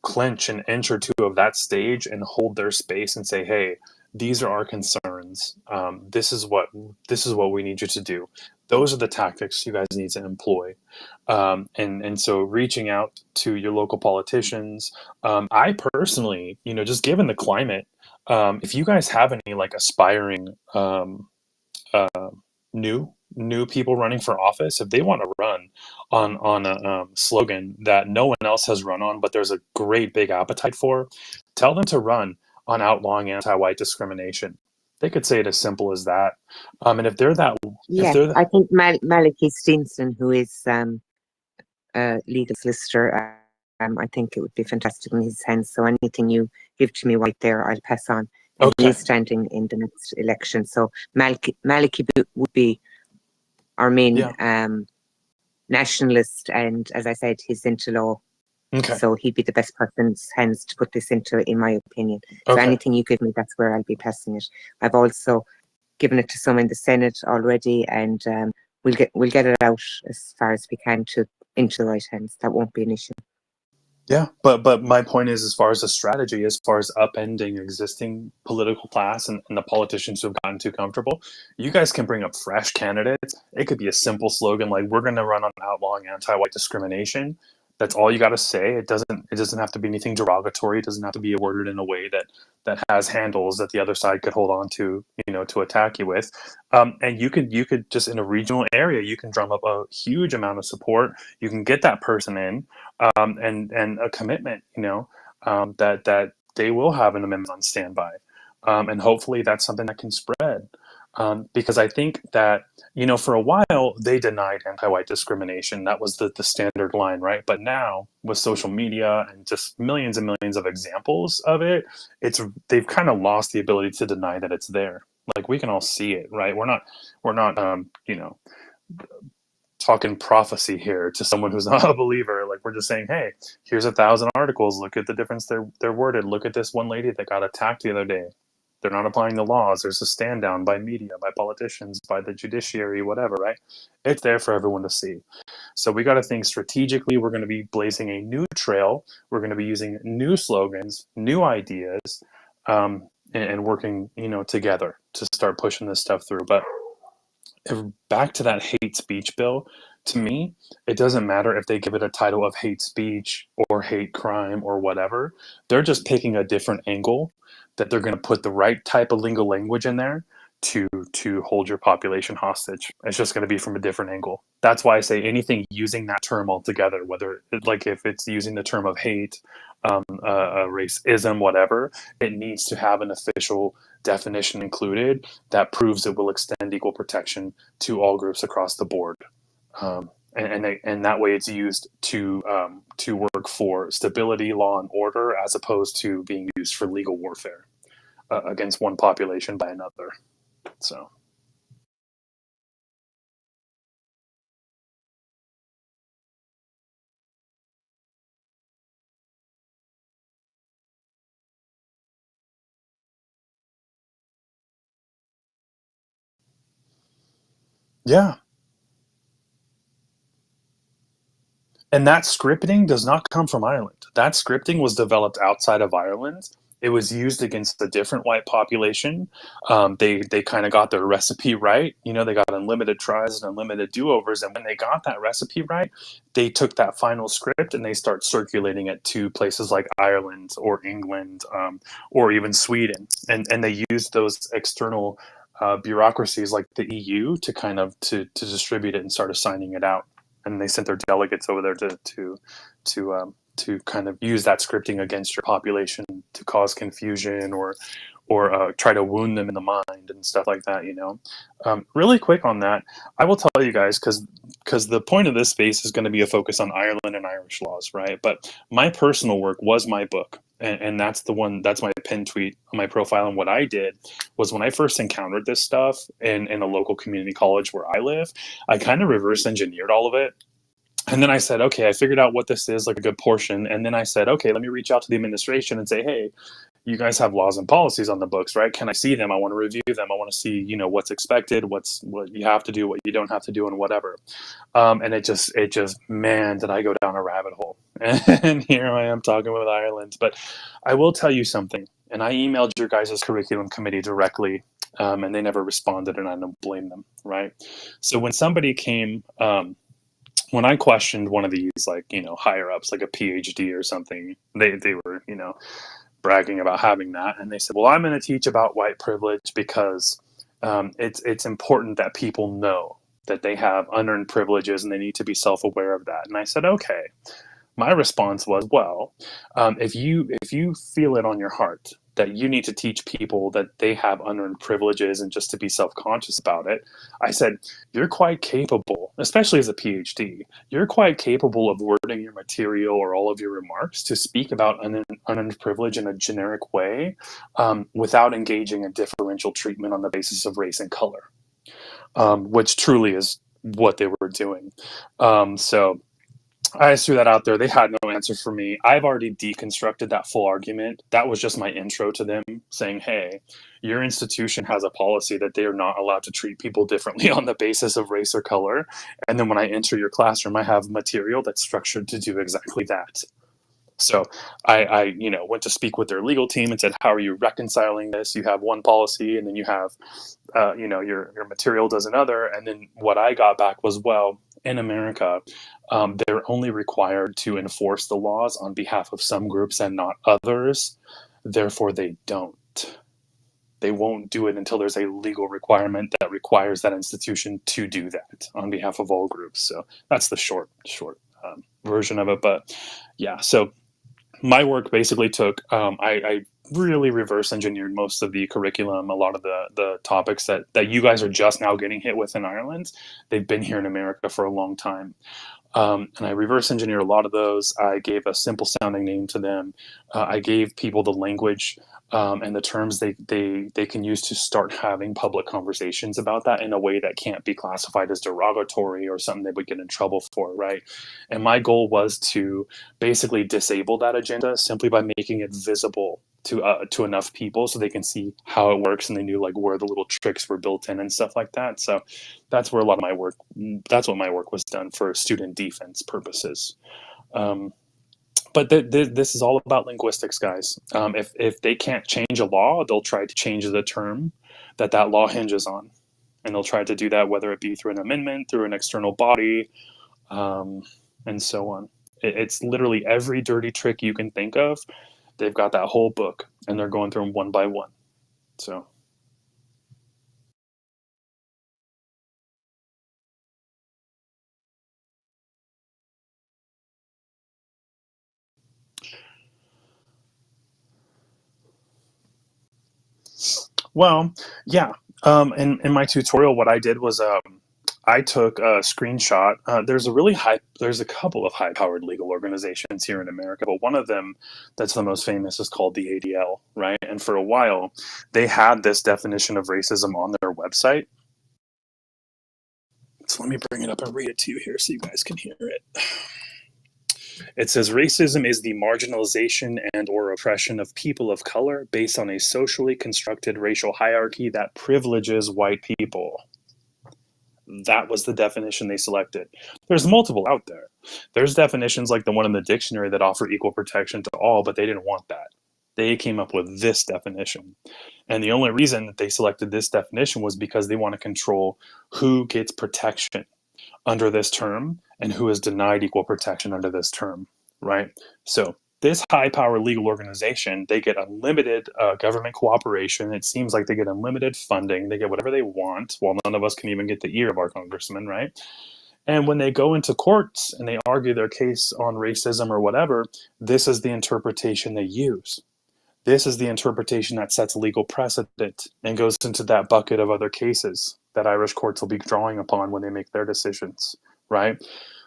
clinch an inch or two of that stage and hold their space and say, hey, these are our concerns. This is what we need you to do. Those are the tactics you guys need to employ. And so reaching out to your local politicians. I personally, just given the climate, if you guys have any like aspiring new people running for office, if they want to run on a slogan that no one else has run on, but there's a great big appetite for, tell them to run on outlawing anti-white discrimination. They could say it as simple as that. And if they're that, I think Malachy Stinson, who is a legal solicitor I think it would be fantastic in his hands. So anything you give to me right there, I'll pass on. And Okay. he's standing in the next election. So Maliki would be our main Yeah. nationalist, and as I said, he's into law. Okay. So he'd be the best person's hands to put this into, in my opinion. So Okay. anything you give me, that's where I'll be passing it. I've also given it to some in the Senate already, and we'll get it out as far as we can into the right hands. That won't be an issue. Yeah, but my point is, as far as the strategy, as far as upending existing political class and the politicians who have gotten too comfortable, you guys can bring up fresh candidates. It could be a simple slogan like, "We're going to run on outlawing anti-white discrimination." That's all you got to say. It doesn't have to be anything derogatory. It doesn't have to be worded in a way that has handles that the other side could hold on to, to attack you with. And you could just, in a regional area, you can drum up a huge amount of support. You can get that person in. And a commitment, that they will have an amendment on standby, and hopefully that's something that can spread, because I think that for a while they denied anti-white discrimination. That was the standard line, right? But now with social media and just millions and millions of examples of it, they've kind of lost the ability to deny that it's there. Like, we can all see it, right? We're not talking prophecy here to someone who's not a believer. Like, we're just saying, hey, here's 1,000 articles. Look at the difference they're worded. Look at this one lady that got attacked the other day. They're not applying the laws. There's a stand down by media, by politicians, by the judiciary, whatever, right? It's there for everyone to see. So we got to think strategically. We're going to be blazing a new trail. We're going to be using new slogans, new ideas, and working, together to start pushing this stuff through. But back to that hate speech bill, to me, it doesn't matter if they give it a title of hate speech or hate crime or whatever. They're just picking a different angle, that they're going to put the right type of lingo language in there to hold your population hostage. It's just going to be from a different angle. That's why I say anything using that term altogether, whether if it's using the term of hate, racism, whatever, it needs to have an official definition included that proves it will extend equal protection to all groups across the board. And that way it's used to work for stability, law, and order, as opposed to being used for legal warfare against one population by another. So. Yeah. And that scripting does not come from Ireland. That scripting was developed outside of Ireland. It was used against a different white population. They kind of got their recipe right. They got unlimited tries and unlimited do-overs. And when they got that recipe right, they took that final script and they start circulating it to places like Ireland or England, or even Sweden. And they used those external bureaucracies like the EU to kind of to distribute it and start assigning it out. And they sent their delegates over there to kind of use that scripting against your population to cause confusion or try to wound them in the mind and stuff like that. Really quick on that, I will tell you guys, because the point of this space is going to be a focus on Ireland and Irish laws, right? But my personal work was my book. And that's my pin tweet on my profile. And what I did was, when I first encountered this stuff in a local community college where I live, I kind of reverse engineered all of it. And then I said, okay, I figured out what this is, like a good portion. And then I said, okay, let me reach out to the administration and say, hey, you guys have laws and policies on the books, right? Can I see them? I want to review them. I want to see, what's expected, what you have to do, what you don't have to do, and whatever. And it just, man, did I go down a rabbit hole. And here I am talking with Ireland. But I will tell you something. And I emailed your guys' curriculum committee directly, and they never responded, and I don't blame them, right? So when somebody came, when I questioned one of these, higher ups, like a PhD or something, they were, bragging about having that. And they said, well, I'm going to teach about white privilege because it's important that people know that they have unearned privileges and they need to be self-aware of that. And I said, okay. My response was, well, if you feel it on your heart that you need to teach people that they have unearned privileges and just to be self-conscious about it. I said, you're quite capable, especially as a PhD, you're quite capable of wording your material or all of your remarks to speak about unearned privilege in a generic way, without engaging in differential treatment on the basis of race and color, which truly is what they were doing. So I just threw that out there. They had no answer for me. I've already deconstructed that full argument. That was just my intro to them saying, hey, your institution has a policy that they are not allowed to treat people differently on the basis of race or color. And then when I enter your classroom, I have material that's structured to do exactly that. So I went to speak with their legal team and said, how are you reconciling this? You have one policy and then you have, your material does another. And then what I got back was, well, in America, they're only required to enforce the laws on behalf of some groups and not others. Therefore, they don't. They won't do it until there's a legal requirement that requires that institution to do that on behalf of all groups. So that's the short version of it. But yeah, so my work basically took, I really reverse engineered most of the curriculum, a lot of the topics that you guys are just now getting hit with in Ireland. They've been here in America for a long time. And I reverse engineered a lot of those. I gave a simple sounding name to them. I gave people the language and the terms they can use to start having public conversations about that in a way that can't be classified as derogatory or something they would get in trouble for, right? And my goal was to basically disable that agenda simply by making it visible to enough people so they can see how it works and they knew like where the little tricks were built in and stuff like that. So that's where a lot of my work, that's what my work was done for student defense purposes. But this is all about linguistics, guys. If they can't change a law, they'll try to change the term that law hinges on. And they'll try to do that, whether it be through an amendment, through an external body, and so on. It's literally every dirty trick you can think of. They've got that whole book, and they're going through them one by one. So. Well, yeah. In my tutorial, what I did was I took a screenshot. There's a couple of high-powered legal organizations here in America, but one of them that's the most famous is called the ADL, right? And for a while, they had this definition of racism on their website. So let me bring it up and read it to you here so you guys can hear it. It says racism is the marginalization and or oppression of people of color based on a socially constructed racial hierarchy that privileges white people. That was the definition they selected. There's multiple out there. There's definitions like the one in the dictionary that offer equal protection to all, but they didn't want that. They came up with this definition. And the only reason that they selected this definition was because they want to control who gets protection under this term and who is denied equal protection under this term, right? So this high-power legal organization, they get unlimited government cooperation. It seems like they get unlimited funding. They get whatever they want, while none of us can even get the ear of our congressman, right? And when they go into courts and they argue their case on racism or whatever, this is the interpretation they use. This is the interpretation that sets legal precedent and goes into that bucket of other cases that Irish courts will be drawing upon when they make their decisions, right?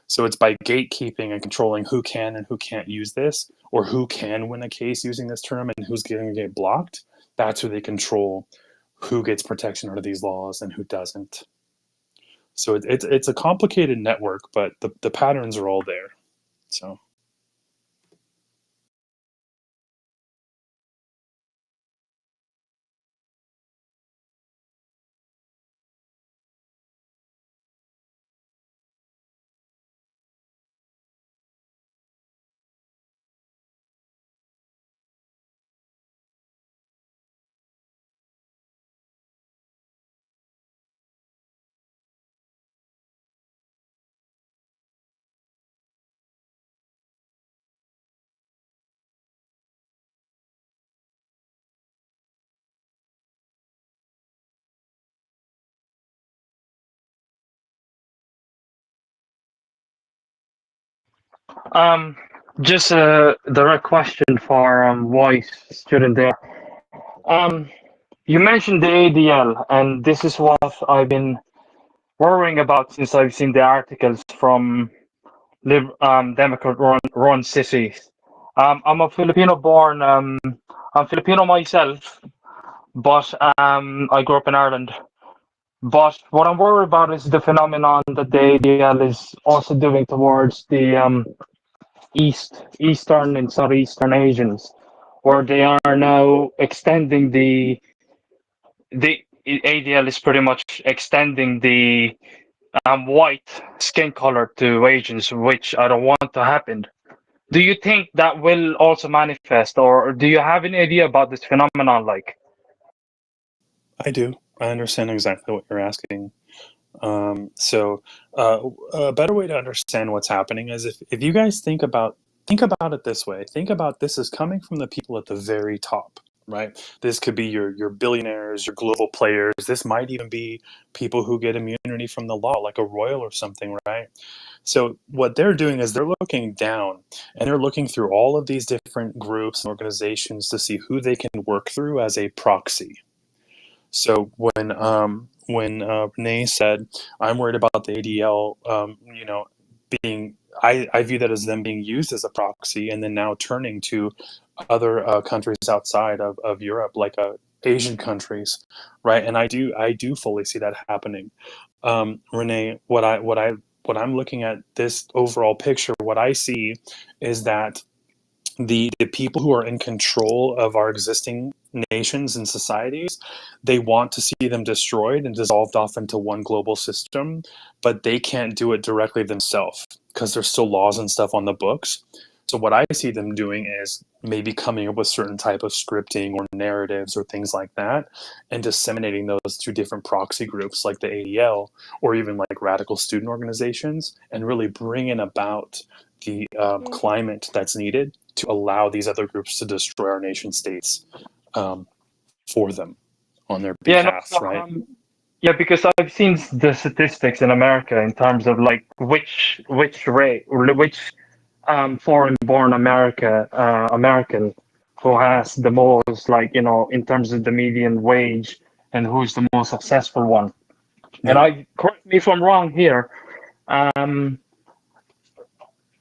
So it's by gatekeeping and controlling who can and who can't use this, or who can win a case using this term and who's going to get blocked. That's who they control who gets protection under these laws and who doesn't. So it's a complicated network, but the patterns are all there. So. Um, just a direct question for white student there. You mentioned the ADL, and this is what I've been worrying about since I've seen the articles from Democrat-run cities. I'm a Filipino-born. I'm Filipino myself, but I grew up in Ireland. But what I'm worried about is the phenomenon that the ADL is also doing towards the Eastern and Southeastern Asians, where they are now extending the ADL is pretty much extending the white skin color to Asians, which I don't want to happen. Do you think that will also manifest, or do you have any idea about this phenomenon? Like, I do. I understand exactly what you're asking. So a better way to understand what's happening is if you guys think about it this way. Think about this as coming from the people at the very top, right? This could be your billionaires, your global players. This might even be people who get immunity from the law, like a royal or something, right? So what they're doing is they're looking down and they're looking through all of these different groups and organizations to see who they can work through as a proxy. So when Renee said, "I'm worried about the ADL," being I view that as them being used as a proxy, and then now turning to other countries outside of Europe, like Asian countries, right? And I do fully see that happening. Renee, what I'm looking at this overall picture, what I see is that the people who are in control of our existing nations and societies, they want to see them destroyed and dissolved off into one global system, but they can't do it directly themselves because there's still laws and stuff on the books. So what I see them doing is maybe coming up with certain type of scripting or narratives or things like that, and disseminating those to different proxy groups like the ADL or even like radical student organizations, and really bringing about the climate that's needed to allow these other groups to destroy our nation states um, for them on their yeah, no, behalf, so, right? yeah, because I've seen the statistics in America in terms of like which rate or which foreign-born American who has the most, like, in terms of the median wage, and who's the most successful one. And Yeah. correct me if I'm wrong here. Um,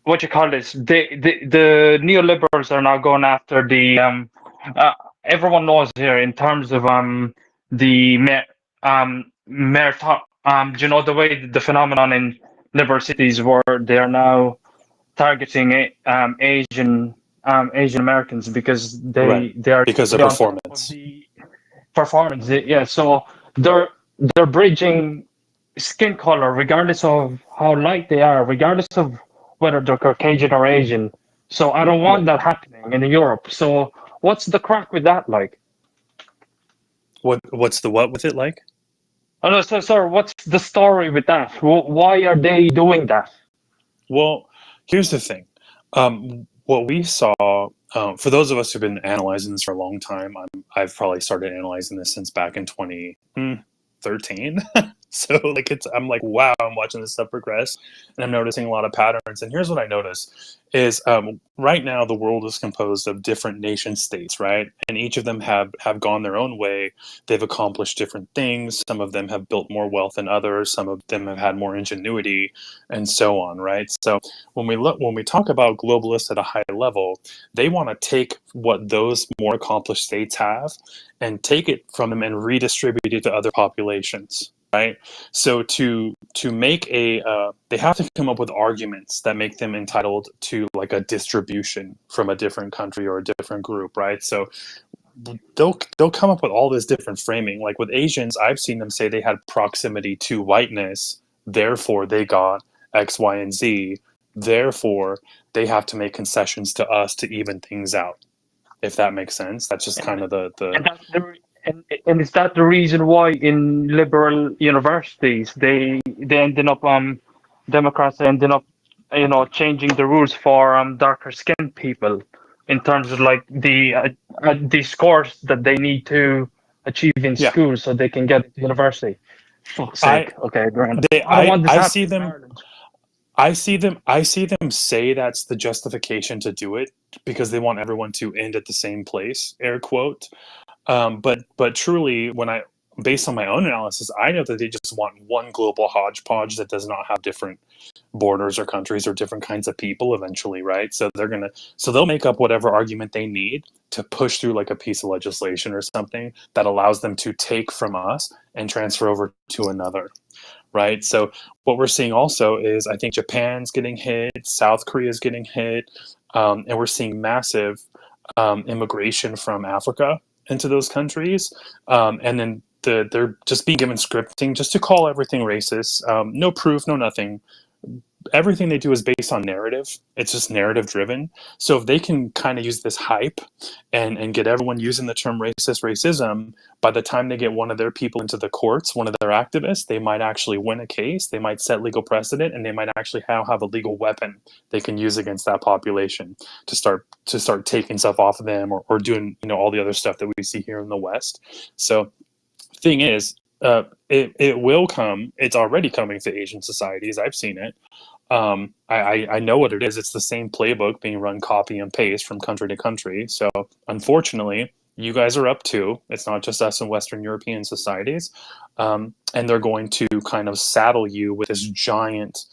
what you call this? The neoliberals are now going after the uh, everyone knows here in terms of the do you know the way the phenomenon in liberal cities where they are now targeting Asian Americans because Right. they are Because of usually on top of performance. the performance. Yeah, so they're bridging skin color regardless of how light they are, regardless of whether they're Caucasian or Asian. So I don't want Right. that happening in Europe. So what's the crack with that like? What's the what with it like? Oh no, so sorry, what's the story with that? Why are they doing that? Well, here's the thing. What we saw, for those of us who've been analyzing this for a long time, I've probably started analyzing this since back in 2013. So like I'm like, wow, I'm watching this stuff progress, and I'm noticing a lot of patterns. And here's what I notice is right now the world is composed of different nation states, right? And each of them have gone their own way. They've accomplished different things. Some of them have built more wealth than others. Some of them have had more ingenuity, and so on, right? So when we talk about globalists at a high level, they want to take what those more accomplished states have and take it from them and redistribute it to other populations, right? So to make they have to come up with arguments that make them entitled to like a distribution from a different country or a different group, right? So they'll come up with all this different framing. Like with Asians, I've seen them say they had proximity to whiteness, therefore they got X, Y, and Z. Therefore, they have to make concessions to us to even things out. If that makes sense, that's just kind And of the and that's and is that the reason why in liberal universities they ended up Democrats ended up changing the rules for darker skinned people in terms of like the scores that they need to achieve in yeah. school so they can get to university. Fuck's I sake. Okay, grand. they I don't want this I see happening in them Ireland. I see them say that's the justification to do it because they want everyone to end at the same place, air quote. But truly, based on my own analysis, I know that they just want one global hodgepodge that does not have different borders or countries or different kinds of people eventually, right? So they'll make up whatever argument they need to push through like a piece of legislation or something that allows them to take from us and transfer over to another, right? So what we're seeing also is I think Japan's getting hit, South Korea's getting hit, and we're seeing massive immigration from Africa into those countries, and then they're just being given scripting just to call everything racist. No proof, no nothing. Everything they do is based on narrative. It's just narrative driven. So if they can kind of use this hype and get everyone using the term racism, by the time they get one of their people into the courts, one of their activists, they might actually win a case. They might set legal precedent, and they might actually have a legal weapon they can use against that population to start taking stuff off of them, or doing all the other stuff that we see here in the West. So thing is, it will come. It's already coming to Asian societies. I've seen it. I know what it is. It's the same playbook being run copy and paste from country to country. So unfortunately, you guys are up too. It's not just us in Western European societies. And they're going to kind of saddle you with this giant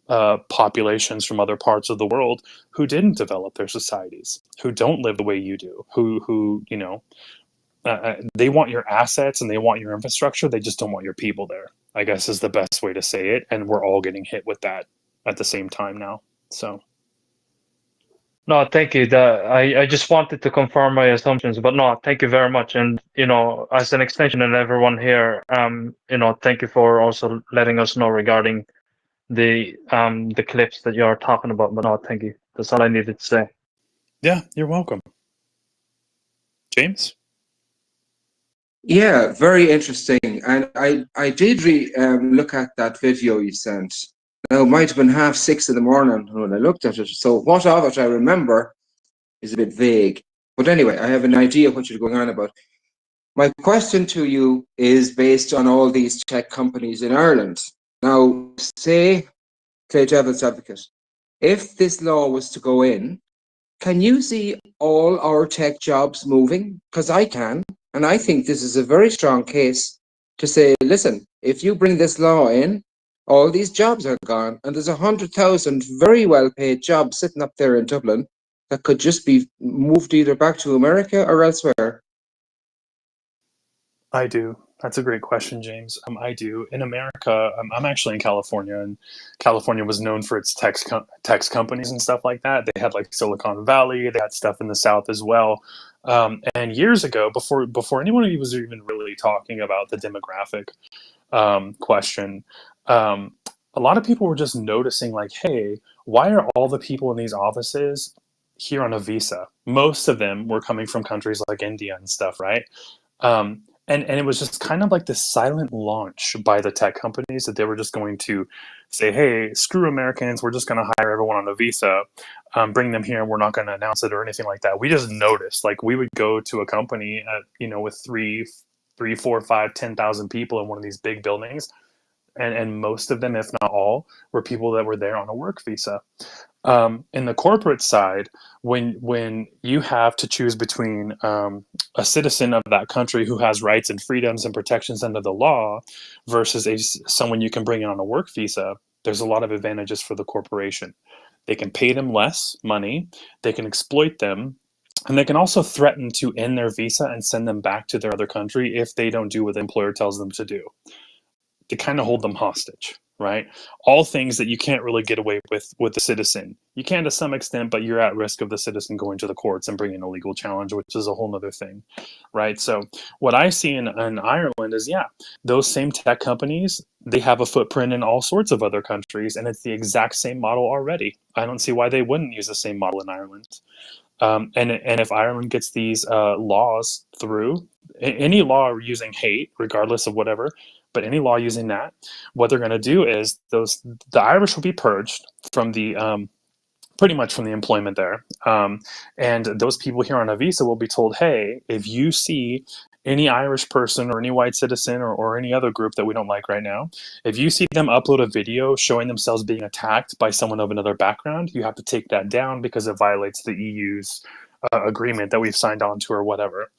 populations from other parts of the world who didn't develop their societies, who don't live the way you do, who they want your assets and they want your infrastructure. They just don't want your people there, I guess, is the best way to say it. And we're all getting hit with that at the same time now. So No, thank you. I just wanted to confirm my assumptions, but no, thank you very much. And as an extension and everyone here, thank you for also letting us know regarding the clips that you're talking about. But no, thank you. That's all I needed to say. yeah, you're welcome. James? Yeah, very interesting. And I did look at that video you sent. Now, it might have been 6:30 in the morning when I looked at it. So what of it I remember is a bit vague. But anyway, I have an idea of what you're going on about. My question to you is based on all these tech companies in Ireland. Now, say, play devil's advocate, if this law was to go in, can you see all our tech jobs moving? Because I can. And I think this is a very strong case to say, listen, if you bring this law in, all these jobs are gone. And there's 100,000 very well-paid jobs sitting up there in Dublin that could just be moved either back to America or elsewhere. I do. That's a great question, James. I do. In America, I'm actually in California, and California was known for its tech companies and stuff like that. They had like Silicon Valley. They had stuff in the South as well. And years ago, before anyone was even really talking about the demographic question, a lot of people were just noticing, like, hey, why are all the people in these offices here on a visa? Most of them were coming from countries like India and stuff, right? And it was just kind of like this silent launch by the tech companies that they were just going to say, hey, screw Americans, we're just going to hire everyone on a visa, bring them here, and we're not going to announce it or anything like that. We just noticed, like, we would go to a company with 4, 5, 10,000 people in one of these big buildings, and most of them, if not all, were people that were there on a work visa. In the corporate side, when you have to choose between a citizen of that country who has rights and freedoms and protections under the law versus someone you can bring in on a work visa, there's a lot of advantages for the corporation. They can pay them less money, they can exploit them, and they can also threaten to end their visa and send them back to their other country if they don't do what the employer tells them to do. To kind of hold them hostage, right? All things that you can't really get away with the citizen. You can to some extent, but you're at risk of the citizen going to the courts and bringing a legal challenge, which is a whole other thing, right? So what I see in Ireland is, yeah, those same tech companies, they have a footprint in all sorts of other countries, and it's the exact same model already. I don't see why they wouldn't use the same model in Ireland. And if Ireland gets these laws through, any law using hate, regardless of whatever, but any law using that, what they're going to do is the Irish will be purged from the pretty much from the employment there, and those people here on a visa will be told, hey, if you see any Irish person or any white citizen or any other group that we don't like right now, if you see them upload a video showing themselves being attacked by someone of another background, you have to take that down because it violates the EU's agreement that we've signed on to or whatever,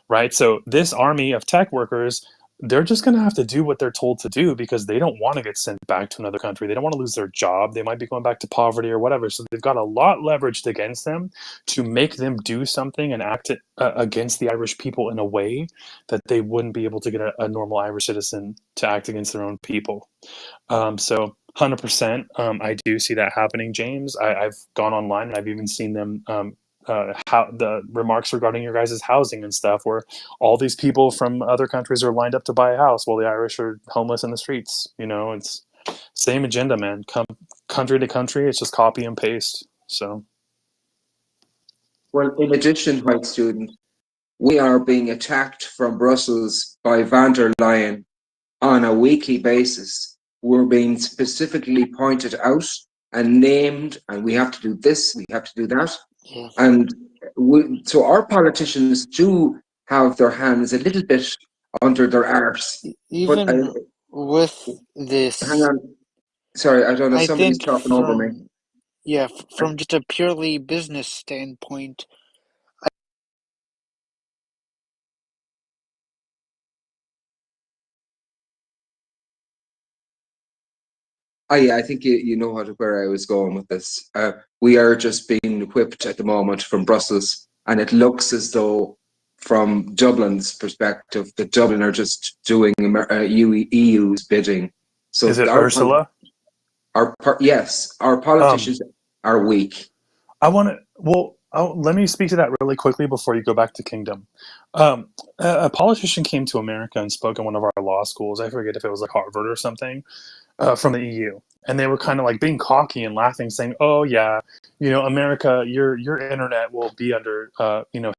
right? So this army of tech workers, they're just going to have to do what they're told to do because they don't want to get sent back to another country. They don't want to lose their job. They might be going back to poverty or whatever. So they've got a lot leveraged against them to make them do something and act against the Irish people in a way that they wouldn't be able to get a normal Irish citizen to act against their own people. So 100%, I do see that happening, James. I've gone online and I've even seen them how the remarks regarding your guys' housing and stuff, where all these people from other countries are lined up to buy a house while the Irish are homeless in the streets. You know, it's same agenda, man. Come country to country, it's just copy and paste. So, Well, in addition, white student, we are being attacked from Brussels by van der Leyen on a weekly basis. We're being specifically pointed out and named, and we have to do this, we have to do that. Yeah. And so our politicians do have their hands a little bit under their arse. Even with this, hang on. Sorry, I don't know. I Somebody's think talking over me. from just a purely business standpoint, Yeah, I think you know where I was going with this. We are just being whipped at the moment from Brussels, and it looks as though, from Dublin's perspective, that Dublin are just doing EU's bidding. So is it Ursula? Yes, our politicians are weak. I want to. Well, let me speak to that really quickly before you go back to Kingdom. A politician came to America and spoke in one of our law schools. I forget if it was like Harvard or something. From the EU, and they were kind of like being cocky and laughing, saying, "Oh yeah, you know, America, your internet will be under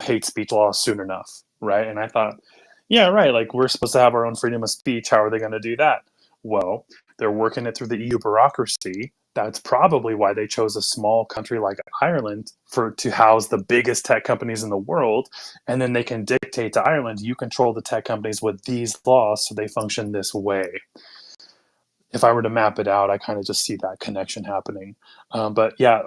hate speech laws soon enough, right?" And I thought, yeah, right. Like we're supposed to have our own freedom of speech. How are they going to do that? Well, they're working it through the EU bureaucracy. That's probably why they chose a small country like Ireland to house the biggest tech companies in the world, and then they can dictate to Ireland, you control the tech companies with these laws, so they function this way. If I were to map it out, I kind of just see that connection happening. But yeah,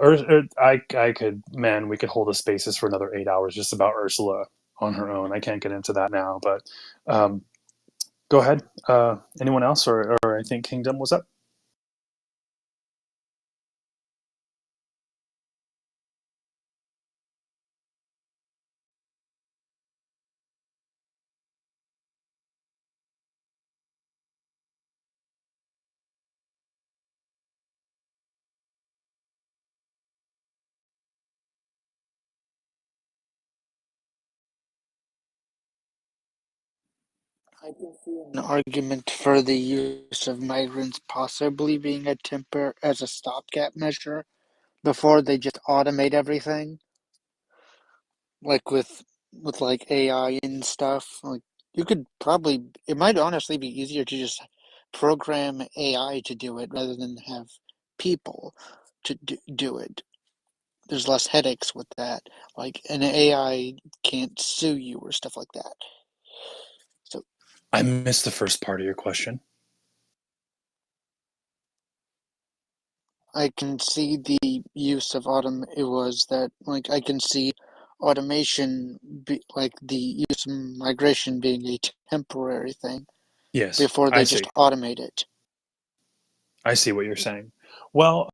I could, man, we could hold the spaces for another 8 hours just about Ursula on her own. I can't get into that now, but go ahead. Anyone else, or I think Kingdom was up. I can see an argument for the use of migrants possibly being as a stopgap measure before they just automate everything, like with like AI and stuff. Like you could probably, it might honestly be easier to just program AI to do it rather than have people to do it. There's less headaches with that. Like an AI can't sue you or stuff like that. So I missed the first part of your question. I can see the use of I can see automation like the use of migration being a temporary thing Yes, before I they see. just automate it. I see what you're saying. Well,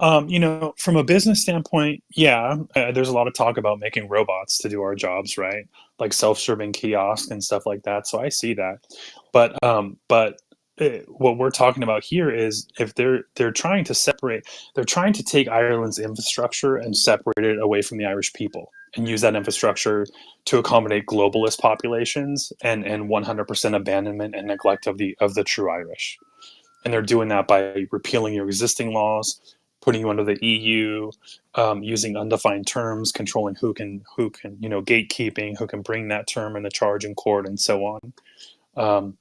from a business standpoint, yeah, there's a lot of talk about making robots to do our jobs, right? Like self-serving kiosks and stuff like that. So I see that, but what we're talking about here is if they're trying to separate, they're trying to take Ireland's infrastructure and separate it away from the Irish people and use that infrastructure to accommodate globalist populations and 100% abandonment and neglect of the true Irish. And they're doing that by repealing your existing laws, putting you under the EU, using undefined terms, controlling who can, gatekeeping, who can bring that term into charge in court, and so on.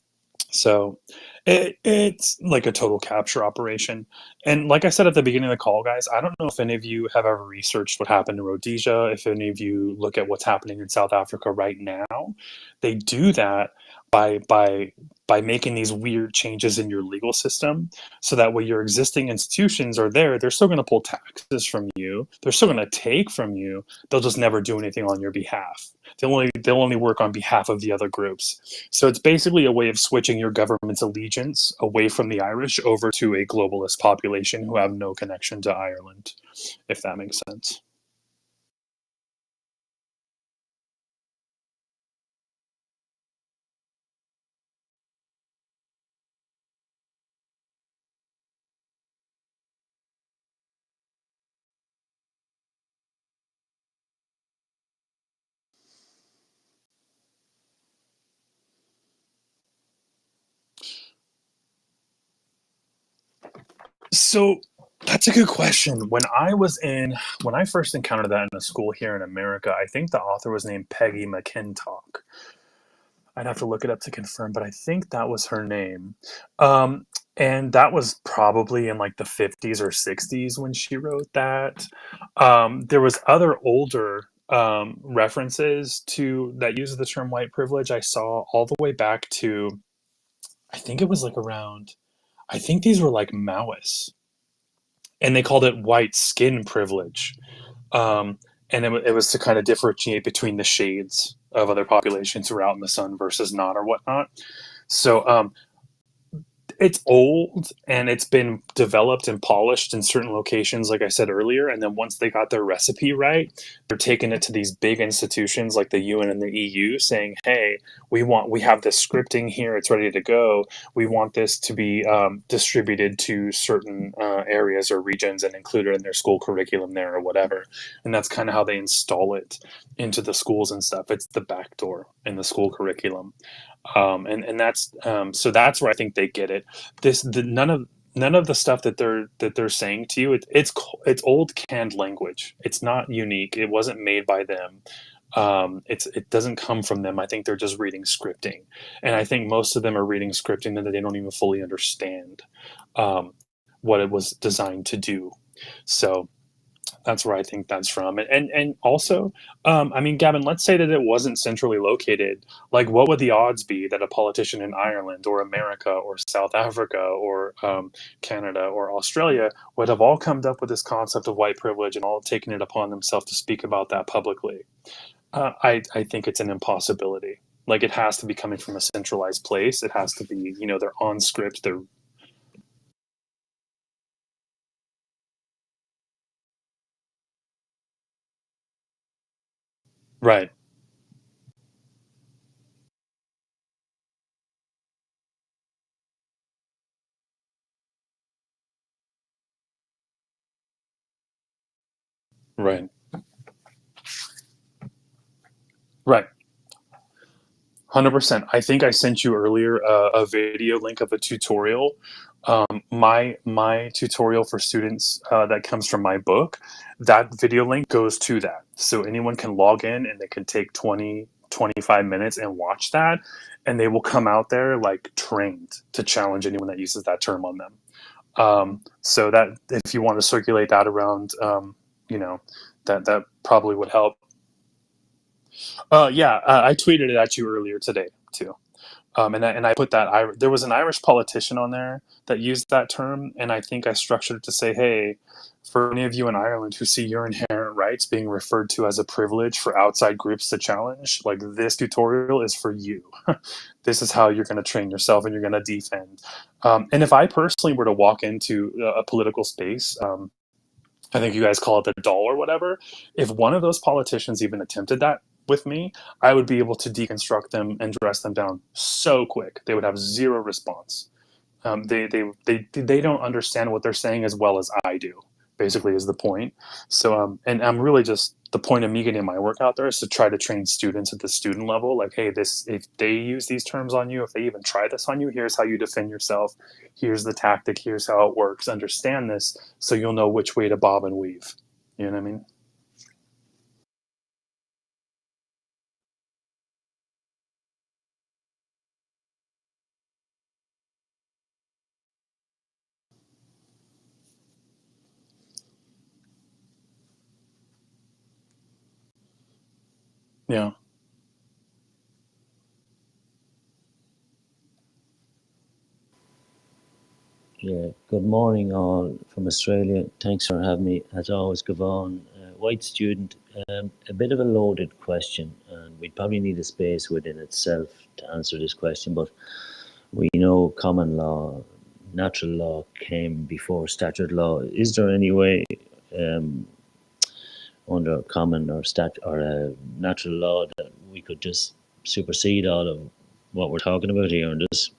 So it's like a total capture operation. And like I said at the beginning of the call, guys, I don't know if any of you have ever researched what happened in Rhodesia, if any of you look at what's happening in South Africa right now. They do that by by making these weird changes in your legal system, so that way your existing institutions are there. They're still going to pull taxes from you. They're still going to take from you. They'll just never do anything on your behalf. They'll only work on behalf of the other groups. So it's basically a way of switching your government's allegiance away from the Irish over to a globalist population who have no connection to Ireland, if that makes sense. So that's a good question. When I first encountered that in a school here in America, I think the author was named Peggy McKintock. I'd have to look it up to confirm, but I think that was her name. Um, and that was probably in like the 50s or 60s when she wrote that. There was other older references to that use the term white privilege. I saw all the way back to, I think it was like around, I think these were like Maoists, and they called it white skin privilege. Um, and it was to kind of differentiate between the shades of other populations who are out in the sun versus not or whatnot. So it's old and it's been developed and polished in certain locations, like I said earlier. And then once they got their recipe right, they're taking it to these big institutions like the UN and the EU, saying, "Hey, we have this scripting here; it's ready to go. We want this to be distributed to certain areas or regions and included in their school curriculum there or whatever." And that's kind of how they install it into the schools and stuff. It's the backdoor in the school curriculum. And that's so that's where I think they get it. None of the stuff that they're saying to you, it's old canned language. It's not unique. It wasn't made by them. It doesn't come from them. I think they're just reading scripting, and I think most of them are reading scripting that they don't even fully understand what it was designed to do. So that's where I think that's from. And also, I mean, Gavin, let's say that it wasn't centrally located. Like, what would the odds be that a politician in Ireland or America or South Africa or Canada or Australia would have all come up with this concept of white privilege and all taken it upon themselves to speak about that publicly? I think it's an impossibility. Like, it has to be coming from a centralized place. It has to be, they're on script. They're right, right, right. 100%. I think I sent you earlier a video link of a tutorial. My tutorial for students that comes from my book, that video link goes to that. So anyone can log in and they can take 20-25 minutes and watch that, and they will come out there like trained to challenge anyone that uses that term on them. So that if you want to circulate that around, you know, that probably would help. Yeah, I tweeted it at you earlier today too. And I put that there was an Irish politician on there that used that term, and I think I structured it to say, hey, for any of you in Ireland who see your inherent rights being referred to as a privilege for outside groups to challenge, like, this tutorial is for you. This is how you're going to train yourself and you're going to defend. And if I personally were to walk into a political space, I think you guys call it the doll or whatever. If one of those politicians even attempted that with me, I would be able to deconstruct them and dress them down so quick. They would have zero response. They don't understand what they're saying as well as I do. Basically, is the point. So and I'm really just the point of me getting my work out there is to try to train students at the student level. Like, hey, this if they use these terms on you, if they even try this on you, here's how you defend yourself. Here's the tactic. Here's how it works. Understand this, so you'll know which way to bob and weave. You know what I mean? Yeah. Yeah, good morning all from Australia. Thanks for having me. As always, Gavon, white student. A bit of a loaded question, and we'd probably need a space within itself to answer this question. But we know common law, natural law came before statute law. Is there any way um, under common or natural law that we could just supersede all of what we're talking about here and just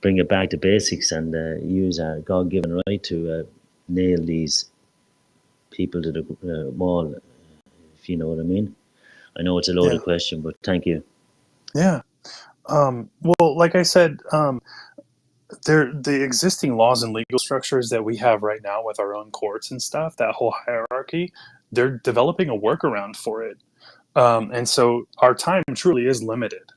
bring it back to basics and use our God-given right to nail these people to the wall, if you know what I mean? I know it's a Yeah. loaded question, but thank you. Yeah. Well, like I said, the existing laws and legal structures that we have right now with our own courts and stuff, that whole hierarchy, they're developing a workaround for it. And so our time truly is limited.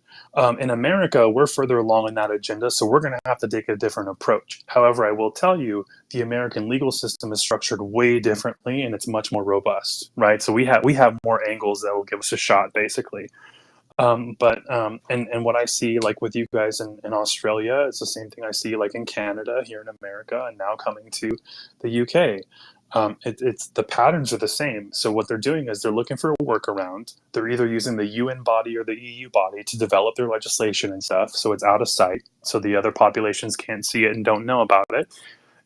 In America, we're further along in that agenda, so we're going to have to take a different approach. However, I will tell you, the American legal system is structured way differently, and it's much more robust, right? So we have more angles that will give us a shot, basically. And what I see like with you guys in Australia, it's the same thing I see like in Canada, here in America, and now coming to the UK. It's the patterns are the same. So what they're doing is they're looking for a workaround. They're either using the UN body or the EU body to develop their legislation and stuff, so it's out of sight, so the other populations can't see it and don't know about it.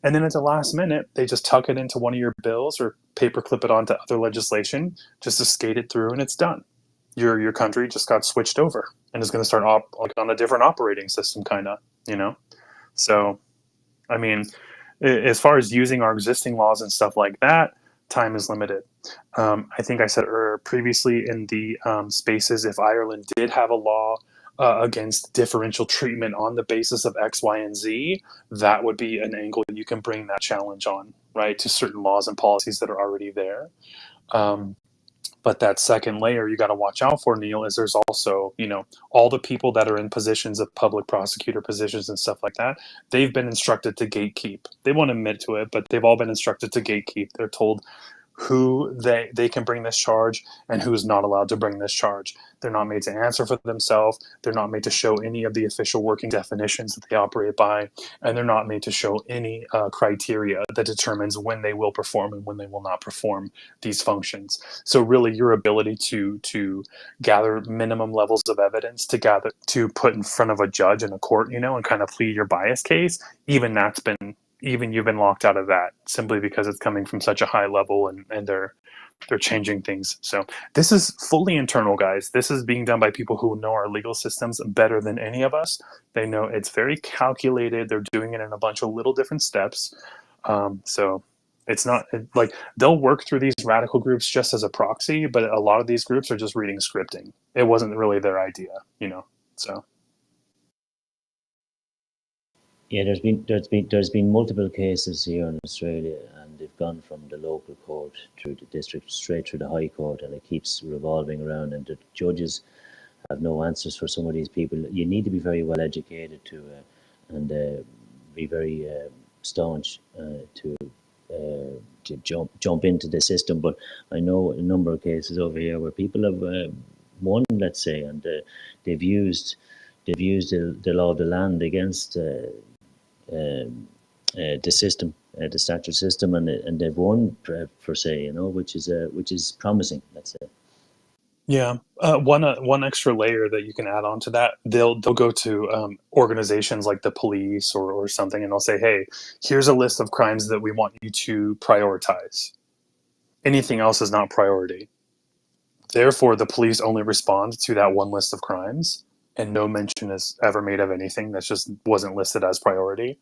And then at the last minute, they just tuck it into one of your bills or paperclip it onto other legislation just to skate it through, and it's done. Your country just got switched over and is going to start like on a different operating system, kind of, you know. So, I mean, as far as using our existing laws and stuff like that, time is limited. I think I said previously in the spaces, if Ireland did have a law against differential treatment on the basis of X, Y, and Z, that would be an angle you can bring that challenge on, right, to certain laws and policies that are already there. Um, but that second layer you got to watch out for, Neil, is there's also, you know, all the people that are in positions of public prosecutor positions and stuff like that, they've been instructed to gatekeep. They won't admit to it, but they've all been instructed to gatekeep. They're told who they can bring this charge and who's not allowed to bring this charge. They're not made to answer for themselves. They're not made to show any of the official working definitions that they operate by, and they're not made to show any criteria that determines when they will perform and when they will not perform these functions. So really, your ability to gather minimum levels of evidence to put in front of a judge in a court, you know, and kind of plead your bias case, even you've been locked out of that simply because it's coming from such a high level, and they're changing things. So this is fully internal, guys. This is being done by people who know our legal systems better than any of us. They know it's very calculated. They're doing it in a bunch of little different steps. So it's not like they'll work through these radical groups just as a proxy, but a lot of these groups are just reading scripting. It wasn't really their idea, you know. So Yeah, there's been multiple cases here in Australia, and they've gone from the local court through the district straight through the high court, and it keeps revolving around. And the judges have no answers for some of these people. You need to be very well educated and be very staunch to jump into the system. But I know a number of cases over here where people have won, let's say, and they've used the law of the land against the system, the statute system, and they've won per se, you know, which is promising. Let's say. yeah, one extra layer that you can add on to that, they'll go to organizations like the police or something, and they'll say, "Hey, here's a list of crimes that we want you to prioritize. Anything else is not priority." Therefore, the police only respond to that one list of crimes, and no mention is ever made of anything that just wasn't listed as priority.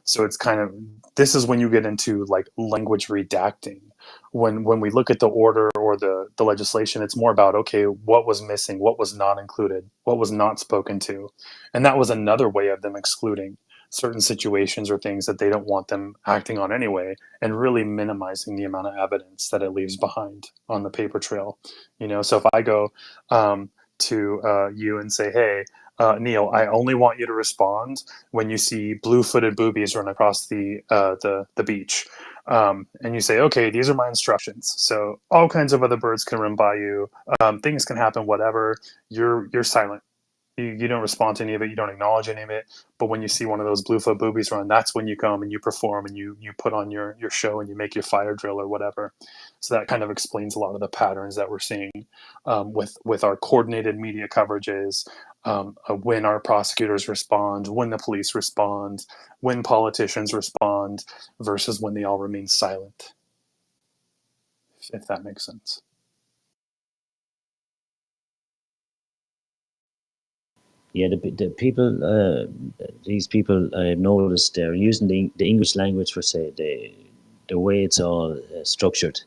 So it's kind of, this is when you get into like language redacting. When we look at the order or the legislation, it's more about, okay, what was missing, what was not included, what was not spoken to. And that was another way of them excluding certain situations or things that they don't want them acting on anyway, and really minimizing the amount of evidence that it leaves behind on the paper trail. You know, so if I go to you and say, hey, Neil, I only want you to respond when you see blue-footed boobies run across the beach, and you say, okay, these are my instructions. So all kinds of other birds can run by you. Things can happen. Whatever. You're silent. You don't respond to any of it. You don't acknowledge any of it. But when you see one of those Bluefoot boobies run, that's when you come and you perform and you put on your show and you make your fire drill or whatever. So that kind of explains a lot of the patterns that we're seeing with our coordinated media coverages, when our prosecutors respond, when the police respond, when politicians respond, versus when they all remain silent, if that makes sense. Yeah, the people, these people, I noticed they're using the English language for, say, the way it's all structured,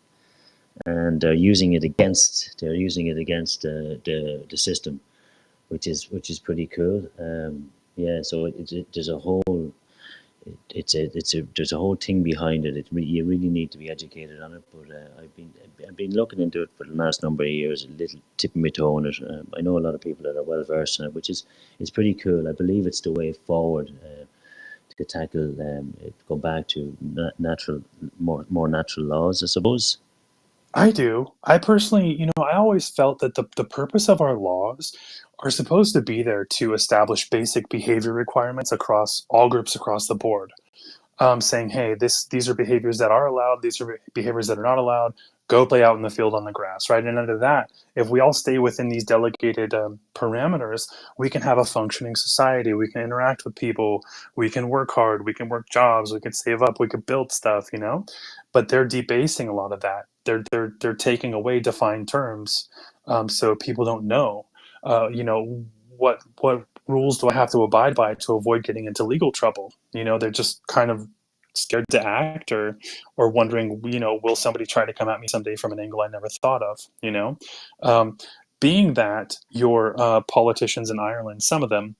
and they're using it against the system, which is pretty cool. Yeah, so there's a whole there's a whole thing behind it. You really need to be educated on it. But I've been looking into it for the last number of years, a little tipping my toe on it. I know a lot of people that are well versed in it, which is pretty cool. I believe it's the way forward to tackle go back to natural, more natural laws, I suppose. I do. I personally, I always felt that the purpose of our laws are supposed to be there to establish basic behavior requirements across all groups across the board, saying, hey, these are behaviors that are allowed, these are behaviors that are not allowed. Go play out in the field on the grass, right? And under that, if we all stay within these delegated parameters, we can have a functioning society. We can interact with people. We can work hard. We can work jobs. We can save up. We can build stuff. But they're debasing a lot of that. They're taking away defined terms, so people don't know. What rules do I have to abide by to avoid getting into legal trouble? They're just kind of scared to act, or wondering, will somebody try to come at me someday from an angle I never thought of. um, Being that your politicians in Ireland, some of them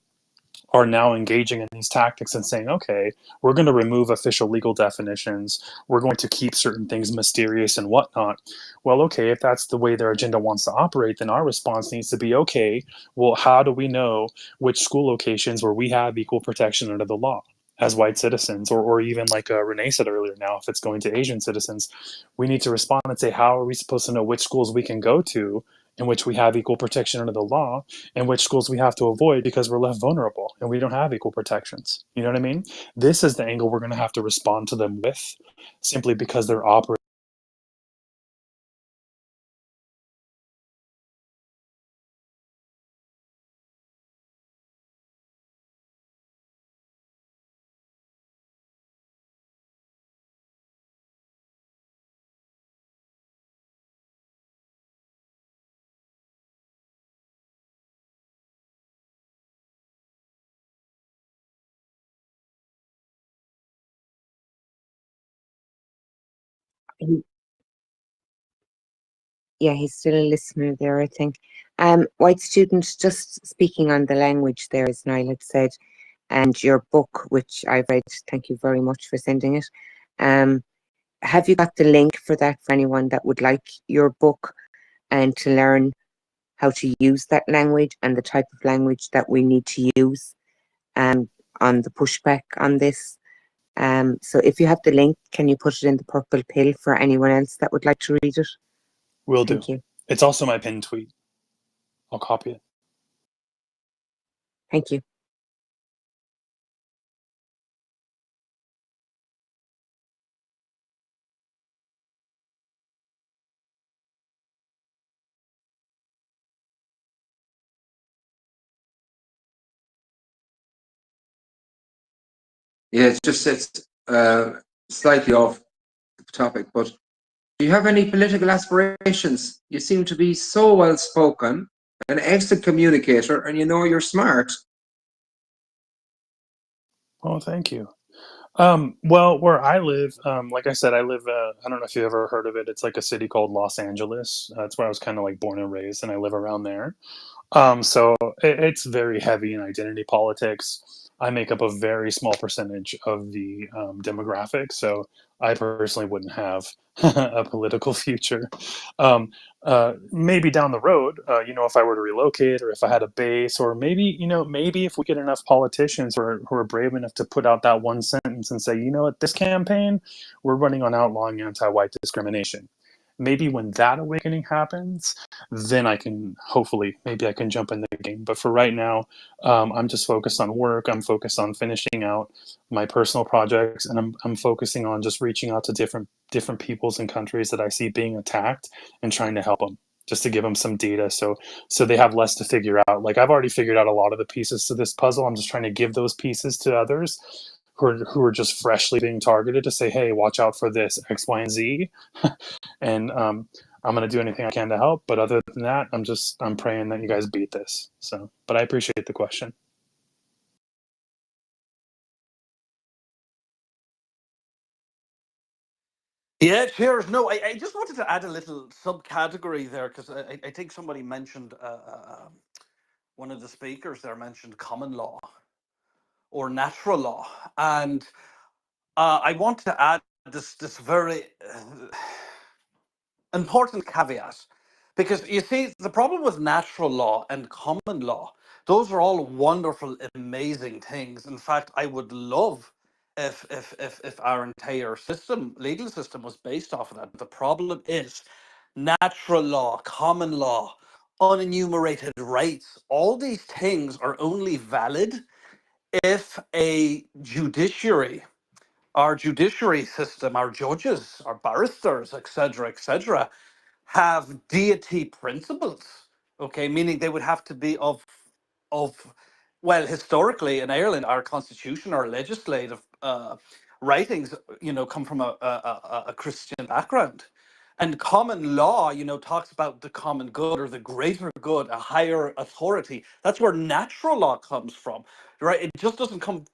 are now engaging in these tactics and saying, okay, we're going to remove official legal definitions. We're going to keep certain things mysterious and whatnot. Well, okay, if that's the way their agenda wants to operate, then our response needs to be, okay, well, how do we know which school locations where we have equal protection under the law as white citizens, or even like Renee said earlier, now if it's going to Asian citizens, we need to respond and say, how are we supposed to know which schools we can go to in which we have equal protection under the law, and which schools we have to avoid because we're left vulnerable and we don't have equal protections? You know what I mean? This is the angle we're going to have to respond to them with, simply because they're operating. He, yeah, he's still a listener there, I think. White students, just speaking on the language there, as Niall had said, and your book, which I've read, thank you very much for sending it. Have you got the link for that for anyone that would like your book and to learn how to use that language and the type of language that we need to use on the pushback on this? So if you have the link, can you put it in the purple pill for anyone else that would like to read it? Will do. Thank you. It's also my pinned tweet. I'll copy it. Thank you. Yeah, it's slightly off the topic, but do you have any political aspirations? You seem to be so well spoken, an excellent communicator, and you're smart. Oh, thank you. Well, where I live, like I said, I live, I don't know if you've ever heard of it. It's like a city called Los Angeles. That's where I was kind of like born and raised, and I live around there. So it's very heavy in identity politics. I make up a very small percentage of the demographic, so I personally wouldn't have a political future. Um, Maybe down the road, if I were to relocate, or if I had a base, or maybe if we get enough politicians who are brave enough to put out that one sentence and say, you know what, this campaign, we're running on outlawing anti-white discrimination. Maybe when that awakening happens, then I can hopefully, maybe I can jump in the game. But for right now, I'm just focused on work. I'm focused on finishing out my personal projects, and I'm focusing on just reaching out to different peoples and countries that I see being attacked and trying to help them, just to give them some data, so they have less to figure out. Like, I've already figured out a lot of the pieces to this puzzle. I'm just trying to give those pieces to others who are just freshly being targeted, to say, hey, watch out for this X, Y, and Z. And I'm going to do anything I can to help. But other than that, I'm praying that you guys beat this. So, but I appreciate the question. Yeah, cheers. No, I just wanted to add a little subcategory there, because I think somebody mentioned, one of the speakers there mentioned common law or natural law. And I want to add this very important caveat, because you see, the problem with natural law and common law, those are all wonderful, amazing things. In fact, I would love if our entire legal system was based off of that. The problem is natural law, common law, unenumerated rights, all these things are only valid if our judiciary system, our judges, our barristers, etc., have deity principles. Okay, meaning they would have to be of well, historically in Ireland, our constitution, our legislative writings, come from a Christian background. And common law, talks about the common good or the greater good, a higher authority. That's where natural law comes from, right? It just doesn't come,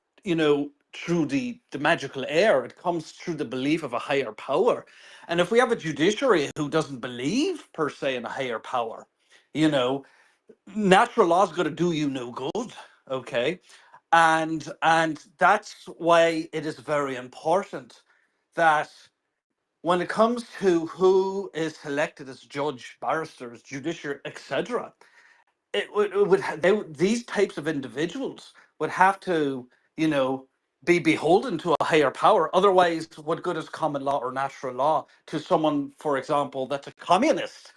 through the magical air. It comes through the belief of a higher power. And if we have a judiciary who doesn't believe per se in a higher power, you know, natural law is going to do you no good. Okay, and that's why it is very important that when it comes to who is selected as judge, barristers, judiciary, etc., these types of individuals would have to, you know, be beholden to a higher power. Otherwise, what good is common law or natural law to someone, for example, that's a communist,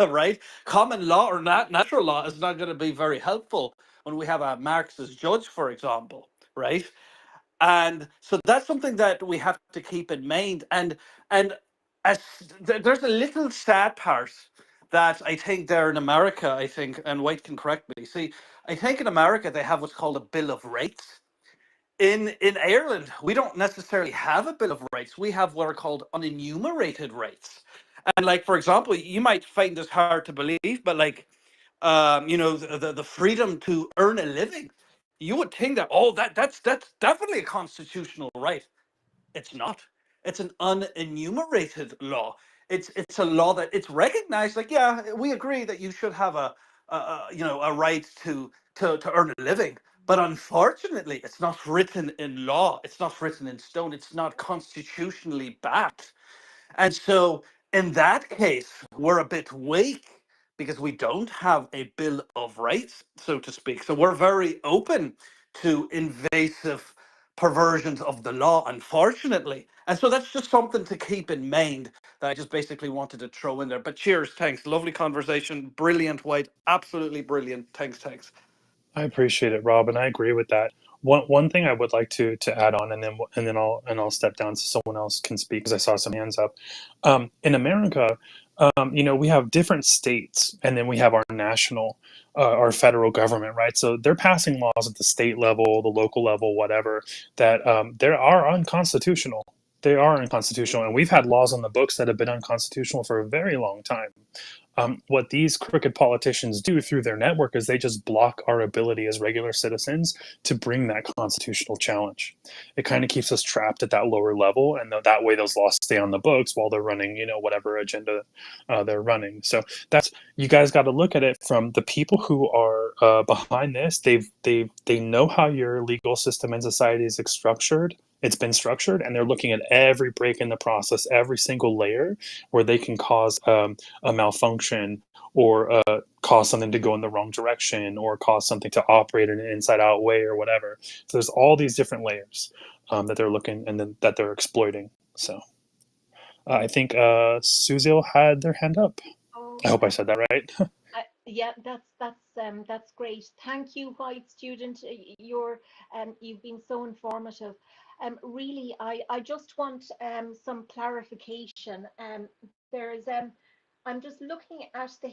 right? Common law or natural law is not going to be very helpful when we have a Marxist judge, for example, right? And so that's something that we have to keep in mind. And as there's a little sad part that I think there in America, I think, and White can correct me. See, I think in America they have what's called a Bill of Rights. In Ireland, we don't necessarily have a Bill of Rights. We have what are called unenumerated rights. And like, for example, you might find this hard to believe, but like, the freedom to earn a living, you would think that, oh, that's definitely a constitutional right. It's not. It's an unenumerated law. It's a law that it's recognized. Like, yeah, we agree that you should have a right to earn a living. But unfortunately, it's not written in law. It's not written in stone. It's not constitutionally backed. And so, in that case, we're a bit weak because we don't have a Bill of Rights, so to speak. So, we're very open to invasive perversions of the law, unfortunately. And so, that's just something to keep in mind that I just basically wanted to throw in there. But cheers, thanks. Lovely conversation. Brilliant, White. Absolutely brilliant. Thanks, thanks. I appreciate it, Rob, and I agree with that. One thing I would like to add on, and then I'll step down so someone else can speak, because I saw some hands up. In America, we have different states, and then we have our federal government, right? So they're passing laws at the state level, the local level, whatever, that there are unconstitutional. They are unconstitutional, and we've had laws on the books that have been unconstitutional for a very long time. What these crooked politicians do through their network is they just block our ability as regular citizens to bring that constitutional challenge. It kind of keeps us trapped at that lower level, and that way those laws stay on the books while they're running, whatever agenda they're running. So that's, you guys got to look at it from the people who are behind this. They know how your legal system and society is structured. It's been structured, and they're looking at every break in the process, every single layer where they can cause a malfunction, or cause something to go in the wrong direction, or cause something to operate in an inside out way, or whatever. So there's all these different layers that they're looking, and then that they're exploiting. So I think Suzil had their hand up. Oh, I hope I said that right. yeah, that's great. Thank you, White Student. You've been so informative. Really, I just want some clarification. There's I'm just looking at the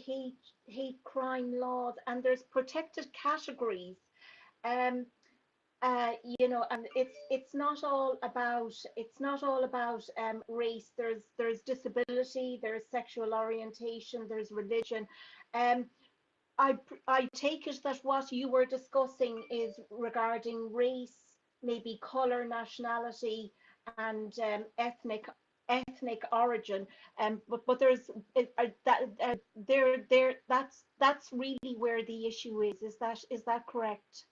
hate crime laws, and there's protected categories. Um, and it's not all about race. There's disability, there's sexual orientation, there's religion. Um, I take it that what you were discussing is regarding race, maybe color, nationality, and ethnic origin. But there's that there that's really where the issue is. Is that correct?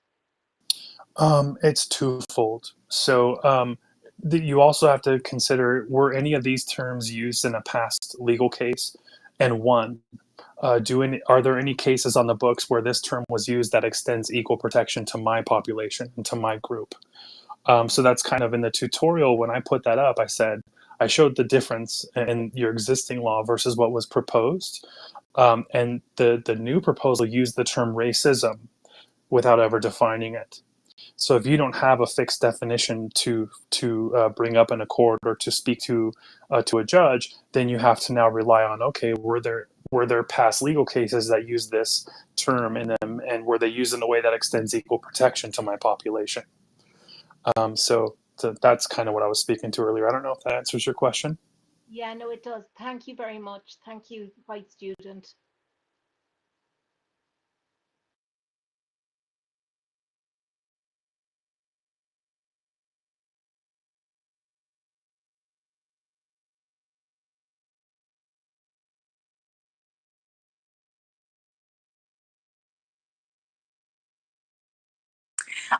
It's twofold. So you also have to consider, were any of these terms used in a past legal case? And one, are there any cases on the books where this term was used that extends equal protection to my population and to my group? So that's kind of in the tutorial. When I put that up, I showed the difference in your existing law versus what was proposed. And the new proposal used the term racism without ever defining it. So if you don't have a fixed definition to bring up in a court or to speak to a judge, then you have to now rely on, okay, were there past legal cases that use this term in them, and were they used in a way that extends equal protection to my population? So that's kind of what I was speaking to earlier. I don't know if that answers your question. Yeah, no, it does. Thank you very much. Thank you, White Student.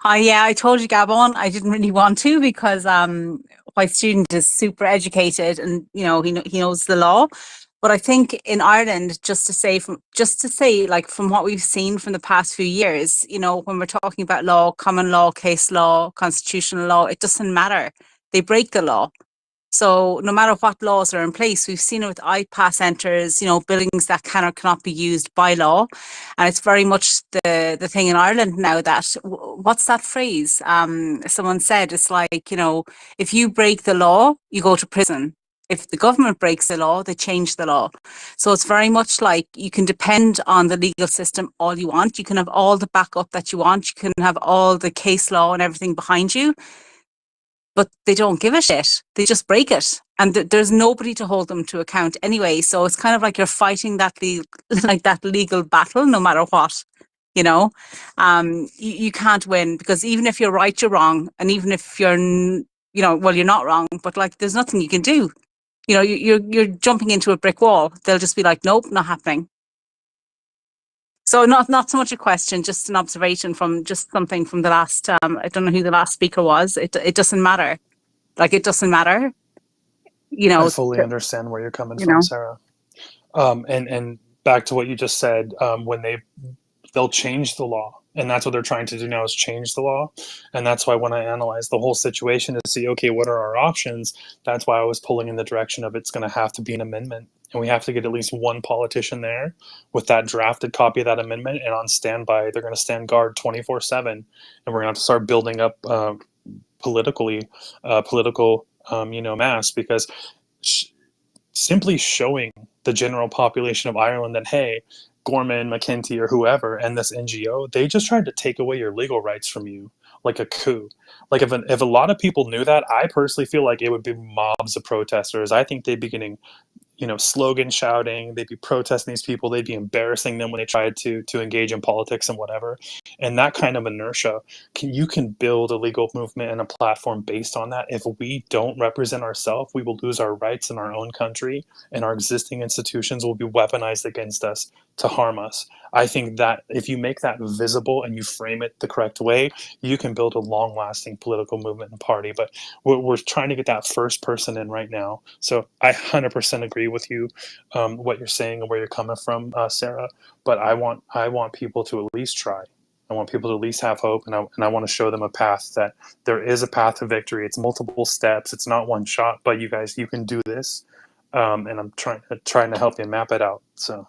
Yeah, I told you, Gabon, I didn't really want to because White Student is super educated and he knows the law. But I think in Ireland, just to say, like from what we've seen from the past few years, when we're talking about law, common law, case law, constitutional law, it doesn't matter. They break the law. So no matter what laws are in place, we've seen it with iPass centres, buildings that can or cannot be used by law. And it's very much the thing in Ireland now that, what's that phrase? Someone said, it's like, if you break the law, you go to prison. If the government breaks the law, they change the law. So it's very much like you can depend on the legal system all you want. You can have all the backup that you want. You can have all the case law and everything behind you, but they don't give a shit. They just break it, and there's nobody to hold them to account anyway. So it's kind of like you're fighting that that legal battle, no matter what. You can't win, because even if you're right, you're wrong, and even if well, you're not wrong, but like there's nothing you can do. You're jumping into a brick wall. They'll just be like, nope, not happening. So not so much a question, just an observation from just something from the last. I don't know who the last speaker was. It doesn't matter. Like it doesn't matter. I fully understand where you're coming from, Sarah. And back to what you just said, when they'll change the law, and that's what they're trying to do now, is change the law. And that's why when I analyze the whole situation to see, okay, what are our options, that's why I was pulling in the direction of, it's going to have to be an amendment, and we have to get at least one politician there with that drafted copy of that amendment and on standby. They're going to stand guard 24/7, and we're going to have to start building up political mass, because simply showing the general population of Ireland that, hey, Gorman, McKenty, or whoever, and this NGO, they just tried to take away your legal rights from you, like a coup. Like if a lot of people knew that, I personally feel like it would be mobs of protesters. I think they'd be getting slogan shouting. They'd be protesting these people. They'd be embarrassing them when they tried to engage in politics and whatever. And that kind of inertia, you can build a legal movement and a platform based on that. If we don't represent ourselves, we will lose our rights in our own country, and our existing institutions will be weaponized against us to harm us. I think that if you make that visible and you frame it the correct way, you can build a long-lasting political movement and party. But we're trying to get that first person in right now. So I 100% agree with you, what you're saying and where you're coming from, Sarah. But I want people to at least try. I want people to at least have hope, and I want to show them a path, that there is a path to victory. It's multiple steps. It's not one shot. But you guys, you can do this. and I'm trying to help you map it out. So.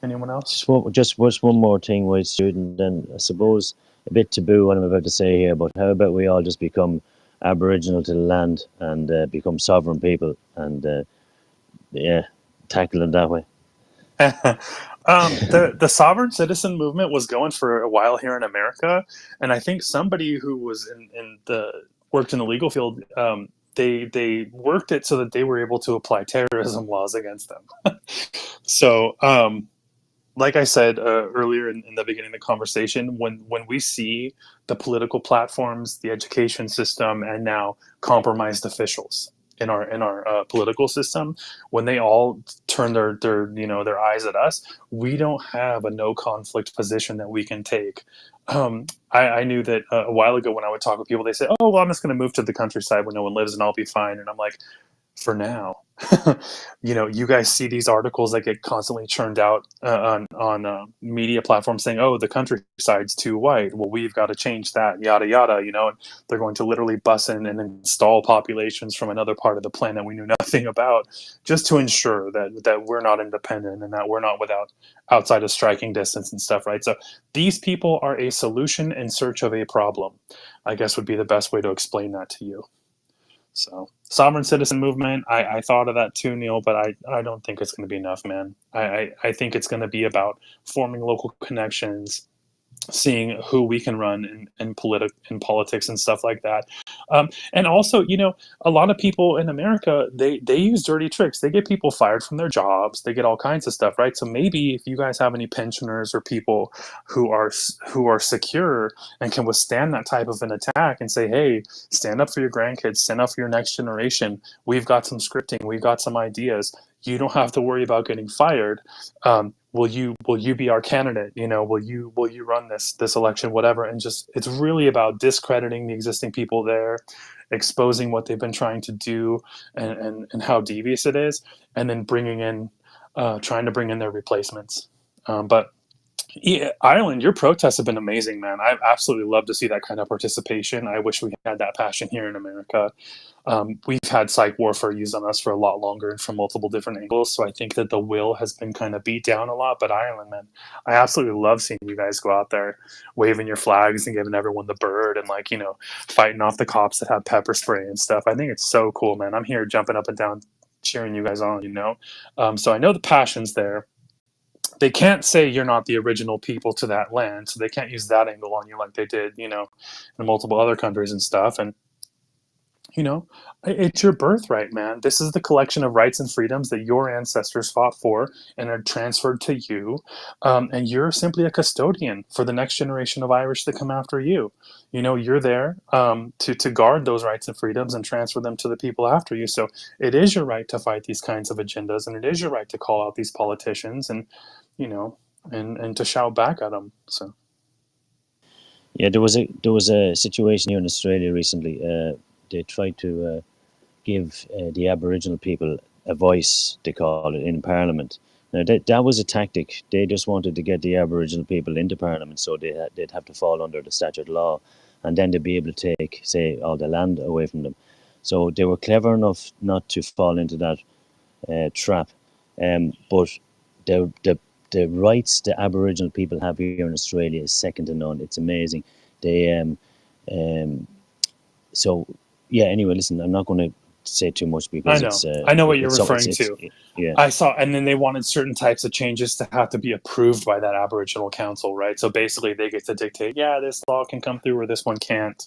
Anyone else? Just one more thing, white student, and I suppose a bit taboo what I'm about to say here, but how about we all just become Aboriginal to the land and become sovereign people and yeah, tackle it that way. The sovereign citizen movement was going for a while here in America, and I think somebody who was in the worked in the legal field, they worked it so that they were able to apply terrorism laws against them. So like I said earlier in the beginning of the conversation, when we see the political platforms, the education system, and now compromised officials in our political system, when they all turn their eyes at us, we don't have a no conflict position that we can take. I knew that a while ago when I would talk with people, they say, "Oh, well, I'm just going to move to the countryside where no one lives, and I'll be fine." And I'm like, for now. You guys see these articles that get constantly churned out on media platforms saying, "Oh, the countryside's too white. Well, we've got to change that." Yada yada. And they're going to literally bus in and install populations from another part of the planet we knew nothing about, just to ensure that we're not independent and that we're not outside of striking distance and stuff, right? So these people are a solution in search of a problem, I guess would be the best way to explain that to you. So sovereign citizen movement, I thought of that too, Neil, but I don't think it's going to be enough, man. I think it's going to be about forming local connections, seeing who we can run in politics and stuff like that. And also, a lot of people in America, they use dirty tricks. They get people fired from their jobs. They get all kinds of stuff, right? So maybe if you guys have any pensioners or people who are secure and can withstand that type of an attack and say, "Hey, stand up for your grandkids, stand up for your next generation. We've got some scripting. We've got some ideas. You don't have to worry about getting fired. Will you be our candidate? Will you run this election, whatever?" And just, it's really about discrediting the existing people there, exposing what they've been trying to do, and how devious it is, and then trying to bring in their replacements. But yeah, Ireland, your protests have been amazing, man. I absolutely love to see that kind of participation. I wish we had that passion here in America. We've had psych warfare used on us for a lot longer and from multiple different angles. So I think that the will has been kind of beat down a lot. But Ireland, man, I absolutely love seeing you guys go out there waving your flags and giving everyone the bird and, fighting off the cops that have pepper spray and stuff. I think it's so cool, man. I'm here jumping up and down, cheering you guys on. So I know the passion's there. They can't say you're not the original people to that land, so they can't use that angle on you like they did, in multiple other countries and stuff. And you know, it's your birthright, man. This is the collection of rights and freedoms that your ancestors fought for and are transferred to you. And you're simply a custodian for the next generation of Irish that come after you. You're there to guard those rights and freedoms and transfer them to the people after you. So it is your right to fight these kinds of agendas, and it is your right to call out these politicians and, and to shout back at them. So. Yeah, there was a situation here in Australia recently. They tried to give the Aboriginal people a voice, they call it, in Parliament. Now that was a tactic. They just wanted to get the Aboriginal people into Parliament, so they'd have to fall under the statute law, and then they'd be able to take, say, all the land away from them. So they were clever enough not to fall into that trap. But the rights the Aboriginal people have here in Australia is second to none. It's amazing. They um, so yeah. Anyway, listen, I'm not going to say too much I because know. I know what you're referring it's to. yeah. I saw, and then they wanted certain types of changes to have to be approved by that Aboriginal council, right? So basically, they get to dictate, yeah, this law can come through or this one can't.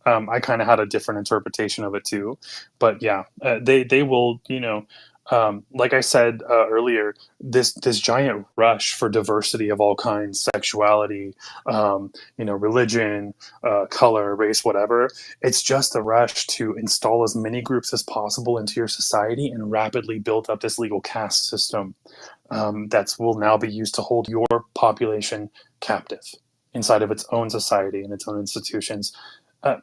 I kind of had a different interpretation of it too, but yeah, they will, like I said earlier, this giant rush for diversity of all kinds, sexuality, religion, color, race, whatever. It's just a rush to install as many groups as possible into your society and rapidly build up this legal caste system that will now be used to hold your population captive inside of its own society and its own institutions. Uh,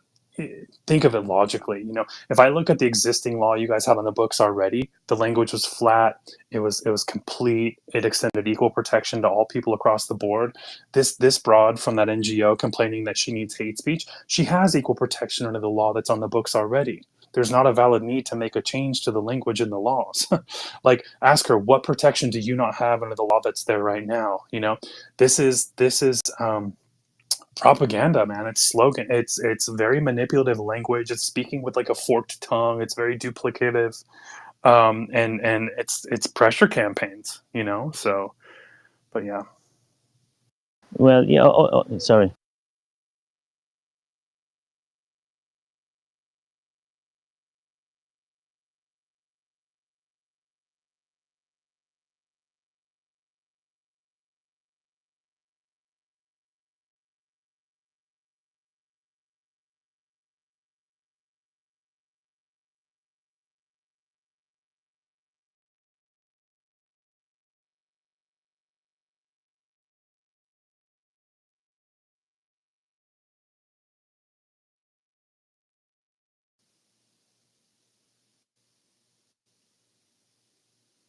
think of it logically. If I look at the existing law you guys have on the books already, the language was flat. It was complete. It extended equal protection to all people across the board. This broad from that NGO complaining that she needs hate speech, she has equal protection under the law that's on the books already. There's not a valid need to make a change to the language in the laws. Like, ask her, what protection do you not have under the law that's there right now? This is propaganda, man. It's slogan. It's very manipulative language. It's speaking with like a forked tongue. It's very duplicative, and it's pressure campaigns. So, but yeah. Well, yeah. Sorry.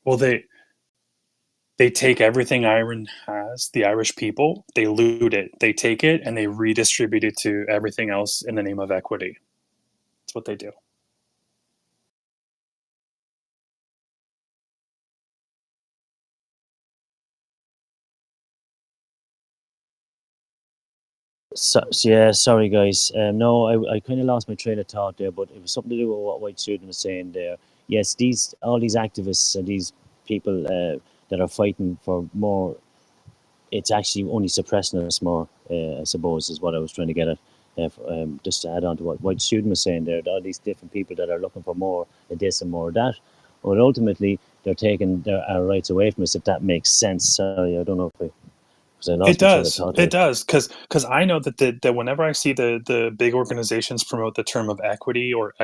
Well, they take everything Ireland has, the Irish people, they loot it, they take it, and they redistribute it to everything else in the name of equity. That's what they do. Yeah, sorry guys. No, I kind of lost my train of thought there, but it was something to do with what White Student was saying there. Yes, all these activists and these people that are fighting for more, it's actually only suppressing us more. I suppose is what I was trying to get at. Just to add on to what White Student was saying there, all these different people that are looking for more of this and more of that, but ultimately they're taking our rights away from us. If that makes sense. Sorry, I don't know if because I It lost my train of does. thought It there. does. Because I know that whenever I see the big organizations promote the term of equity or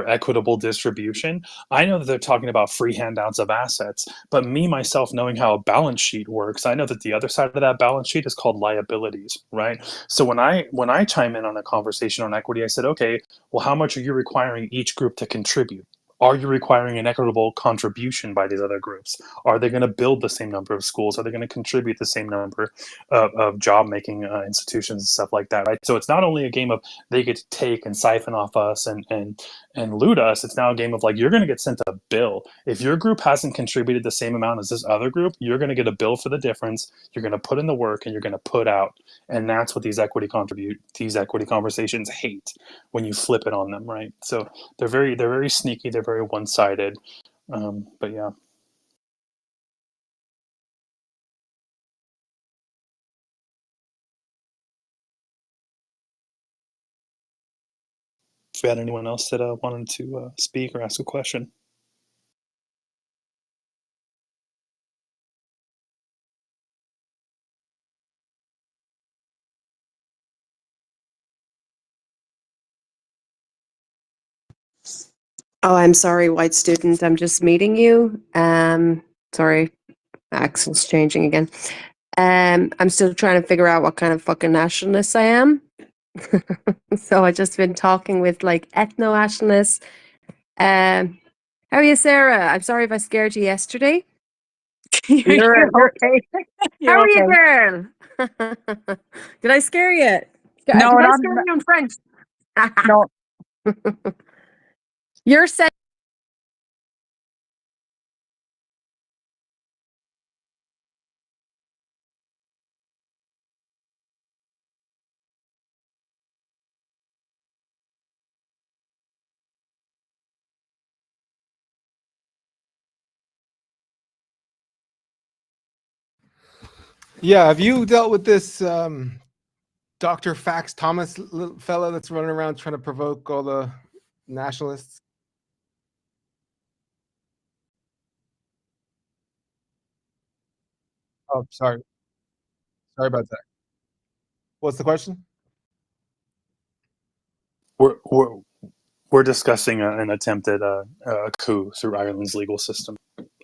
equitable distribution, I know that they're talking about free handouts of assets. But me myself, knowing how a balance sheet works, I know that the other side of that balance sheet is called liabilities, right? So when I chime in on a conversation on equity, I said, okay, well, how much are you requiring each group to contribute? Are you requiring an equitable contribution by these other groups? Are they going to build the same number of schools? Are they going to contribute the same number of job making institutions and stuff like that, right? So it's not only a game of they get to take and siphon off us and loot us. It's now a game of like, you're going to get sent a bill. If your group hasn't contributed the same amount as this other group, you're going to get a bill for the difference. You're going to put in the work and you're going to put out. And that's what these equity conversations hate when you flip it on them, right? So they're very sneaky. They're very one sided. But yeah. If we had anyone else that wanted to speak or ask a question. Oh, I'm sorry, white student. I'm just meeting you. Sorry, accent's changing again. I'm still trying to figure out what kind of fucking nationalist I am. So I just been talking with like ethno nationalists. How are you, Sarah? I'm sorry if I scared you yesterday. You're You're okay. How You're are you, okay. girl? Did I scare you? No, Did I not scare you in French? no. You're saying. Yeah, have you dealt with this Dr. Fax Thomas fella that's running around trying to provoke all the nationalists? Oh, sorry. Sorry about that. What's the question? We're we're discussing an attempted a coup through Ireland's legal system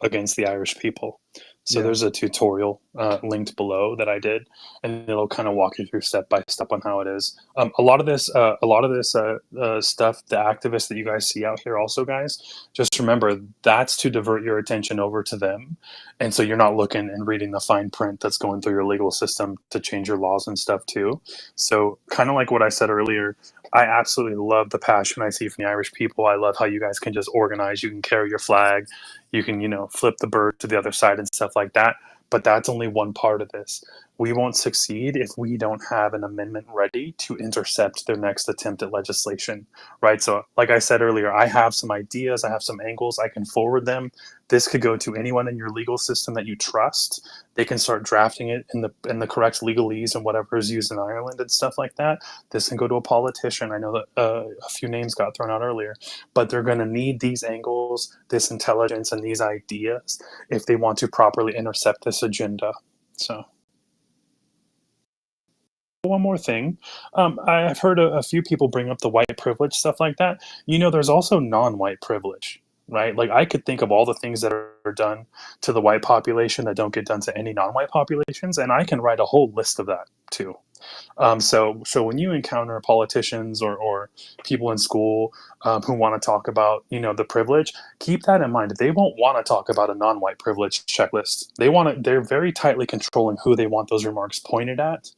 against the Irish people. So Yeah. there's a tutorial linked below that I did, and it'll kind of walk you through step by step on how it is. A lot of this stuff, the activists that you guys see out here, also, guys, just remember that's to divert your attention over to them, and so you're not looking and reading the fine print that's going through your legal system to change your laws and stuff too. So kind of like what I said earlier, I absolutely love the passion I see from the Irish people. I love how you guys can just organize. You can carry your flag. You can, flip the bird to the other side and stuff like that. But that's only one part of this. We won't succeed if we don't have an amendment ready to intercept their next attempt at legislation, right? So like I said earlier, I have some ideas. I have some angles. I can forward them. This could go to anyone in your legal system that you trust. They can start drafting it in the correct legalese and whatever is used in Ireland and stuff like that. This can go to a politician. I know that a few names got thrown out earlier, but they're going to need these angles, this intelligence, and these ideas if they want to properly intercept this agenda. So one more thing. I've heard a few people bring up the white privilege stuff like that. There's also non-white privilege, right? Like I could think of all the things that are done to the white population that don't get done to any non-white populations, and I can write a whole list of that too. So when you encounter politicians or people in school who want to talk about the privilege, keep that in mind. They won't want to talk about a non-white privilege checklist. They're very tightly controlling who they want those remarks pointed at.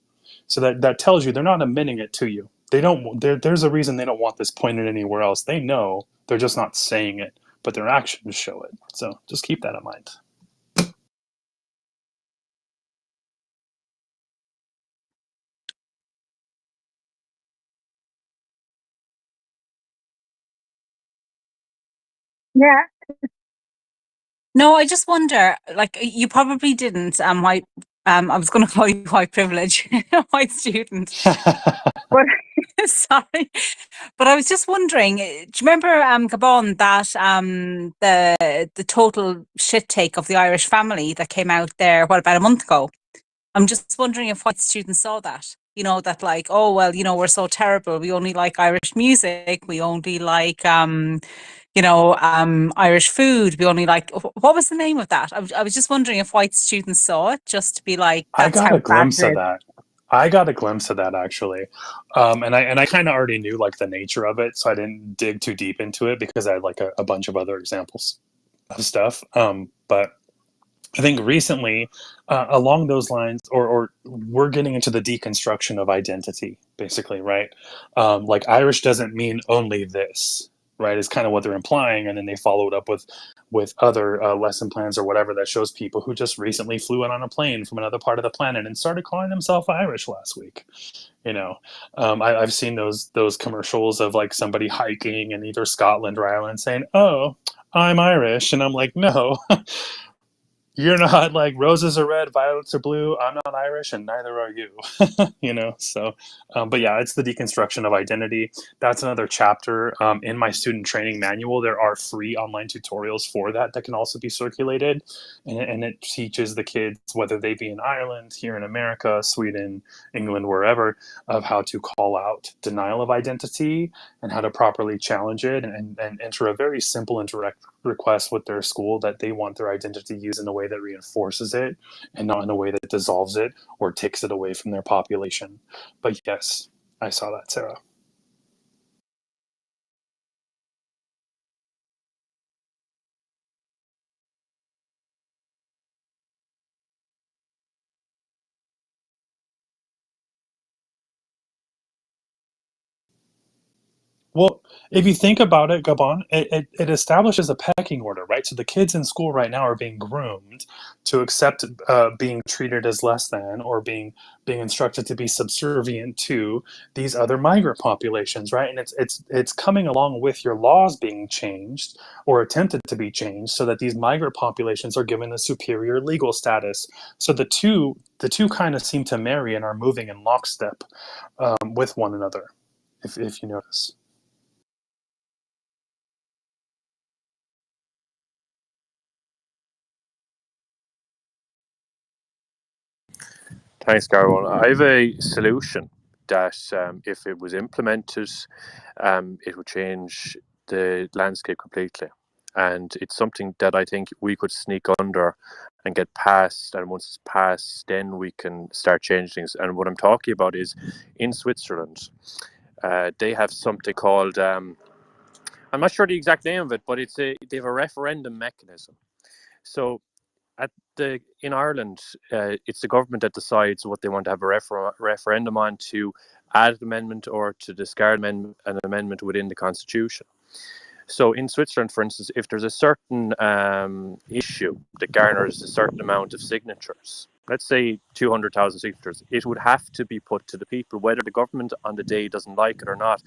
So that tells you they're not admitting it to you. They don't. There's a reason they don't want this pointed anywhere else. They know, they're just not saying it, but their actions show it. So just keep that in mind. Yeah. No, I just wonder, like you probably didn't, white, I was going to call you white privilege, white student, but sorry, but I was just wondering, do you remember, Gabon, that the total shit take of the Irish family that came out there, what, about a month ago? I'm just wondering if white students saw that, that like, oh, well, we're so terrible. We only like Irish music. We only like, Irish food. We only like, what was the name of that? I was just wondering if white students saw it just to be like, I that's got how a bad glimpse it of is. that. I got a glimpse of that actually, and I kind of already knew like the nature of it, so I didn't dig too deep into it because I had like a bunch of other examples of stuff. But I think recently, along those lines, or we're getting into the deconstruction of identity, basically, right? Like Irish doesn't mean only this, right? Is kind of what they're implying, and then they follow it up with other lesson plans or whatever that shows people who just recently flew in on a plane from another part of the planet and started calling themselves Irish last week. I've seen those commercials of like somebody hiking in either Scotland or Ireland saying, "Oh, I'm Irish," and I'm like, no. You're not. Like roses are red, violets are blue. I'm not Irish, and neither are you. So, but yeah, it's the deconstruction of identity. That's another chapter in my student training manual. There are free online tutorials for that can also be circulated, and it teaches the kids, whether they be in Ireland, here in America, Sweden, England, wherever, of how to call out denial of identity and how to properly challenge it and enter a very simple and direct request with their school that they want their identity used in a way that reinforces it and not in a way that dissolves it or takes it away from their population. But yes, I saw that, Sarah. Well, if you think about it, Gabon, it establishes a pecking order, right? So the kids in school right now are being groomed to accept being treated as less than or being instructed to be subservient to these other migrant populations, right? And it's coming along with your laws being changed or attempted to be changed so that these migrant populations are given a superior legal status. So the two kind of seem to marry and are moving in lockstep with one another, if you notice. Thanks, Garwan. I have a solution that, if it was implemented, it would change the landscape completely. and it's something that I think we could sneak under and get past. And once it's passed, then we can start changing things. And what I'm talking about is in Switzerland, they have something called I'm not sure the exact name of it, but they have a referendum mechanism. So in Ireland, it's the government that decides what they want to have a referendum on, to add an amendment or to discard an amendment within the constitution. So in Switzerland, for instance, if there's a certain issue that garners a certain amount of signatures, let's say 200,000 signatures, it would have to be put to the people, whether the government on the day doesn't like it or not.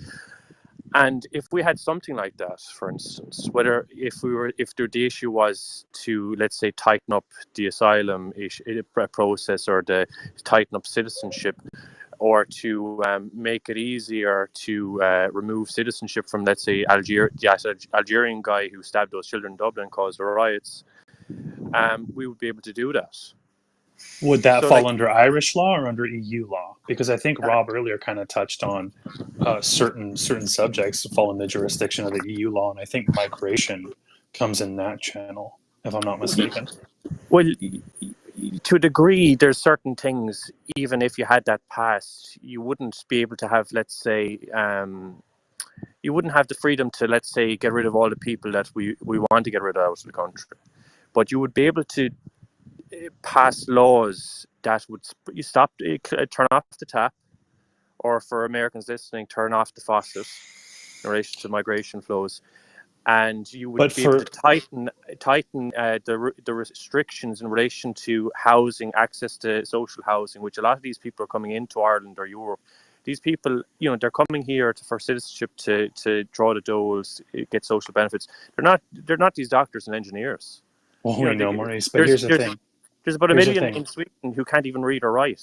And if we had something like that, for instance, if the issue was to, let's say, tighten up the asylum process, or to tighten up citizenship, or to make it easier to remove citizenship from, let's say, the Algerian guy who stabbed those children in Dublin and caused the riots, we would be able to do that. Would that fall under Irish law or under EU law? Because I think Rob earlier kind of touched on certain subjects fall in the jurisdiction of the EU law, and I think migration comes in that channel, if I'm not mistaken. Well, to a degree, there's certain things, even if you had that passed, you wouldn't be able to have, let's say, you wouldn't have the freedom to, let's say, get rid of all the people that we want to get rid of out of the country. But you would be able to pass laws that would turn off the tap, or for Americans listening, turn off the faucet in relation to migration flows. And you would be able to tighten the restrictions in relation to housing, access to social housing, which a lot of these people are coming into Ireland or Europe. These people, they're coming here for citizenship to draw the doles, get social benefits. They're not these doctors and engineers. Well, we know, Maurice, but here's the thing. There's about a million in Sweden who can't even read or write.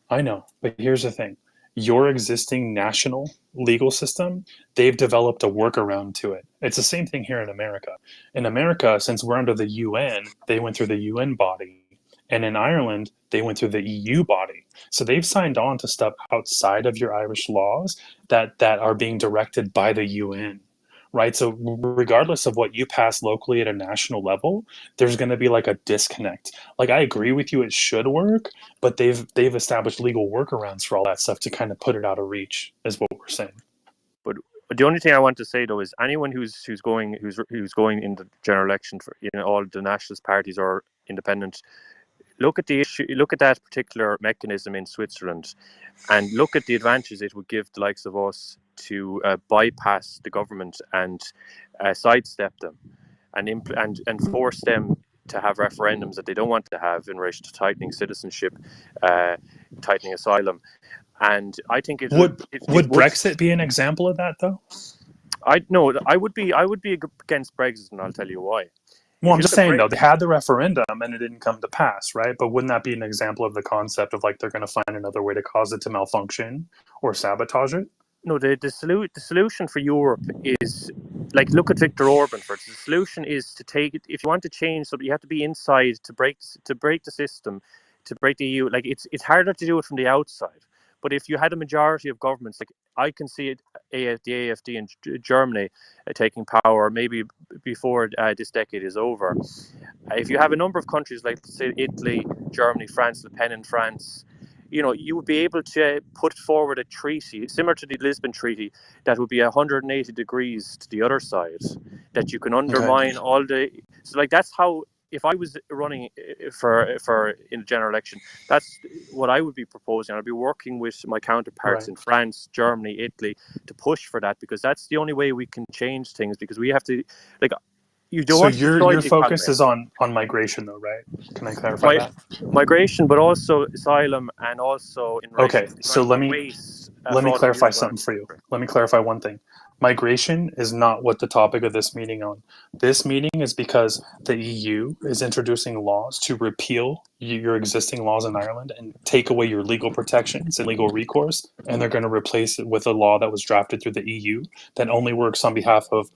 I know, but here's the thing. Your existing national legal system, they've developed a workaround to it. It's the same thing here in America. In America, since we're under the UN, they went through the UN body. And in Ireland, they went through the EU body. So they've signed on to stuff outside of your Irish laws that are being directed by the UN. Right. So regardless of what you pass locally at a national level, there's going to be like a disconnect. Like, I agree with you, it should work, but they've established legal workarounds for all that stuff to kind of put it out of reach, is what we're saying. But the only thing I want to say, though, is anyone who's going in the general election for all the nationalist parties or independent, look at the issue, look at that particular mechanism in Switzerland, and look at the advantages it would give the likes of us to bypass the government and sidestep them, and force them to have referendums that they don't want to have in relation to tightening citizenship, tightening asylum. And I think it would Brexit be an example of that, though? I would be against Brexit, and I'll tell you why. Well, I'm just saying, though, they had the referendum and it didn't come to pass, right? But wouldn't that be an example of the concept of, like, they're going to find another way to cause it to malfunction or sabotage it? No, the solution for Europe is, like, look at Viktor Orban first. The solution is to take it. If you want to change something, you have to be inside to break the system, to break the EU. Like, it's harder to do it from the outside. But if you had a majority of governments, like I can see it, the AfD in Germany taking power maybe before this decade is over. If you have a number of countries like, say, Italy, Germany, France, Le Pen in France, you would be able to put forward a treaty similar to the Lisbon Treaty that would be 180 degrees to the other side, that you can undermine all the. So, like, that's how. If I was running for in a general election, that's what I would be proposing. I'd be working with my counterparts in France, Germany, Italy to push for that, because that's the only way we can change things. Because we have to, like, you don't. So your focus is on migration, though, right? Can I clarify that? Migration, but also asylum, and also in relation to so let me clarify something for you. Let me clarify one thing. Migration is not what the topic of this meeting on. This meeting is because the EU is introducing laws to repeal your existing laws in Ireland and take away your legal protections and legal recourse, and they're going to replace it with a law that was drafted through the EU that only works on behalf of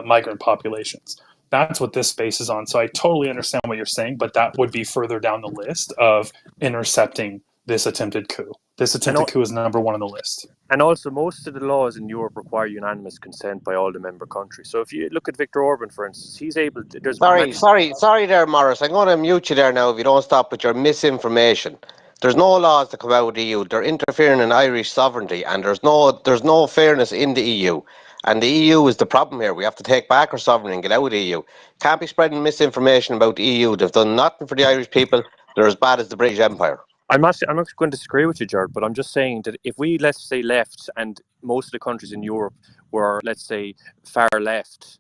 migrant populations. That's what this space is on. So I totally understand what you're saying, but that would be further down the list of intercepting this attempted coup. This attempted coup is number one on the list. And also, most of the laws in Europe require unanimous consent by all the member countries. So if you look at Viktor Orban, for instance, he's able to, there's many... Sorry there, Morris. I'm going to mute you there now if you don't stop with your misinformation. There's no laws that come out of the EU. They're interfering in Irish sovereignty, and there's no fairness in the EU. And the EU is the problem here. We have to take back our sovereignty and get out of the EU. Can't be spreading misinformation about the EU. They've done nothing for the Irish people. They're as bad as the British Empire. I'm not going to disagree with you, Jared, but I'm just saying that if we, let's say, left and most of the countries in Europe were, let's say, far left,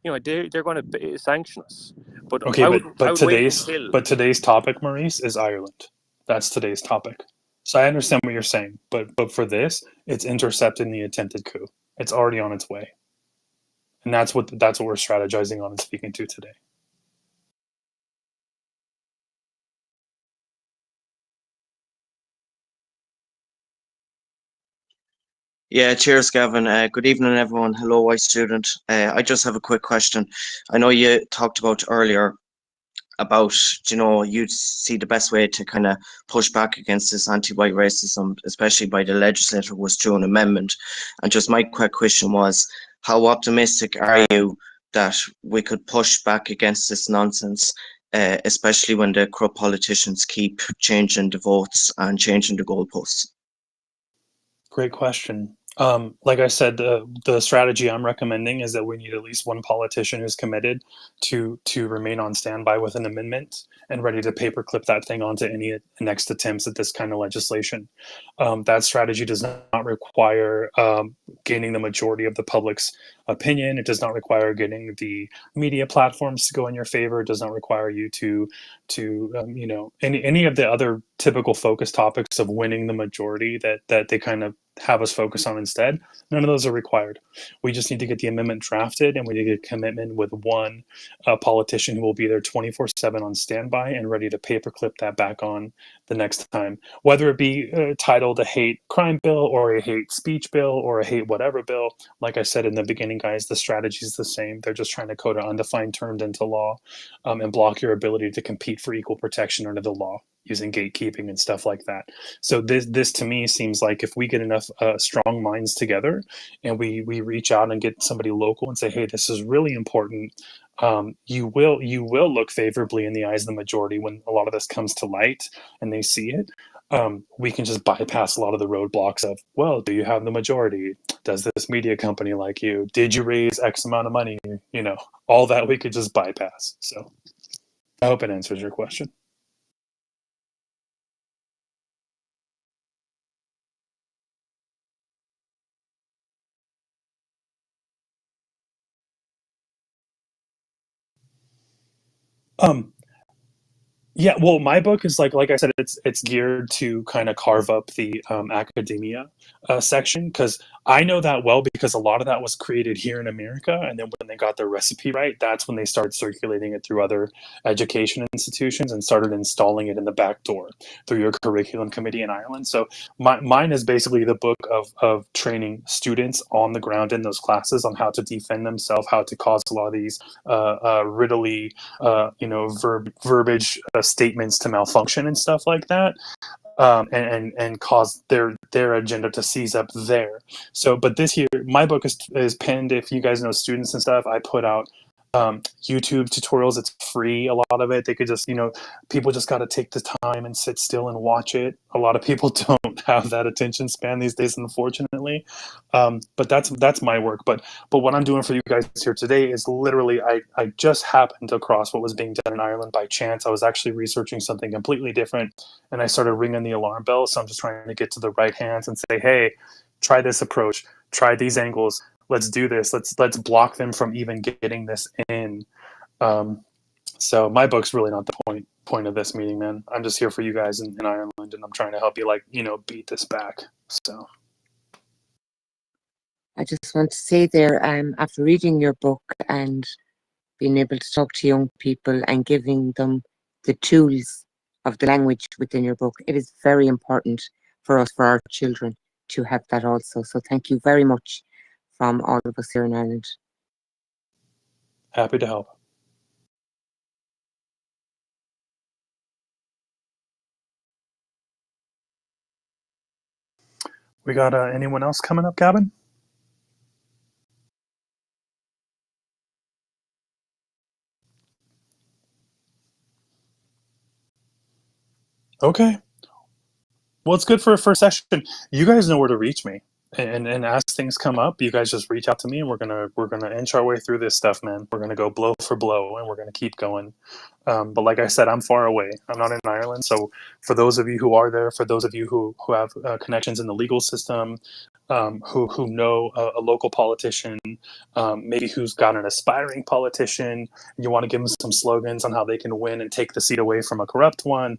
you know, they're going to sanction us. But Okay, I would wait today's until... today's topic, Maurice, is Ireland. That's today's topic. So I understand what you're saying, but for this, it's intercepting the attempted coup. It's already on its way, and that's what we're strategizing on and speaking to today. Yeah, cheers, Gavin. Good evening, everyone. Hello, white student. I just have a quick question. I know you talked about earlier about, you know, you'd see the best way to kind of push back against this anti-white racism, especially by the legislature, was through an amendment. And just my quick question was, how optimistic are you that we could push back against this nonsense, especially when the corrupt politicians keep changing the votes and changing the goalposts? Great question. Like I said, the strategy I'm recommending is that we need at least one politician who's committed to remain on standby with an amendment and ready to paperclip that thing onto any next attempts at this kind of legislation. That strategy does not require gaining the majority of the public's opinion. It does not require getting the media platforms to go in your favor. It does not require you to you know, any of the other typical focus topics of winning the majority that they kind of have us focus on instead. None of those are required. We just need to get the amendment drafted, and we need to get a commitment with one politician who will be there 24/7 on standby and ready to paperclip that back on the next time, whether it be titled a hate crime bill or a hate speech bill or a hate whatever bill. Like I said in the beginning, guys, the strategy is the same. They're just trying to code undefined terms into law and block your ability to compete for equal protection under the law using gatekeeping and stuff like that. So this to me seems like if we get enough strong minds together and we reach out and get somebody local and say, hey, this is really important, you will look favorably in the eyes of the majority when a lot of this comes to light and they see it. We can just bypass a lot of the roadblocks of, well, do you have the majority? Does this media company like you? Did you raise X amount of money? You know, all that we could just bypass. So I hope it answers your question. Yeah, well, my book is like I said, it's geared to kind of carve up the academia section because I know that well because a lot of that was created here in America, and then when they got their recipe right, that's when they started circulating it through other education institutions and started installing it in the back door through your curriculum committee in Ireland. So mine is basically the book of training students on the ground in those classes on how to defend themselves, how to cause a lot of these riddly you know, verbiage statements to malfunction and stuff like that, and cause their agenda to seize up there. So, but this here, my book is penned. If you guys know students and stuff, I put out YouTube tutorials. It's free. A lot of it, they could just, you know, people just got to take the time and sit still and watch it. A lot of people don't have that attention span these days, unfortunately. But that's my work. But what I'm doing for you guys here today is literally I just happened across what was being done in Ireland by chance. I was actually researching something completely different, and I started ringing the alarm bell. So I'm just trying to get to the right hands and say, hey, try this approach, try these angles. Let's do this. Let's block them from even getting this in. So my book's really not the point of this meeting, man. I'm just here for you guys in Ireland, and I'm trying to help you, like, you know, beat this back. So I just want to say there, after reading your book and being able to talk to young people and giving them the tools of the language within your book, it is very important for us, for our children, to have that also. So thank you very much from all of us here in Ireland. happy to help. We got anyone else coming up, Gavin? Okay. Well, it's good for a first session. You guys know where to reach me, and as things come up, you guys just reach out to me, and we're gonna inch our way through this stuff, man. We're gonna go blow for blow, and we're gonna keep going. But like I said, I'm far away. I'm not in Ireland. So for those of you who are there, for those of you who have connections in the legal system, who know a local politician, maybe who's got an aspiring politician, you want to give them some slogans on how they can win and take the seat away from a corrupt one.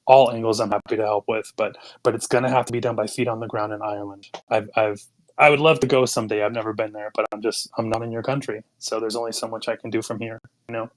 All angles I'm happy to help with, but it's going to have to be done by feet on the ground in Ireland. I would love to go someday. I've never been there, but I'm not in your country, so there's only so much I can do from here. You know.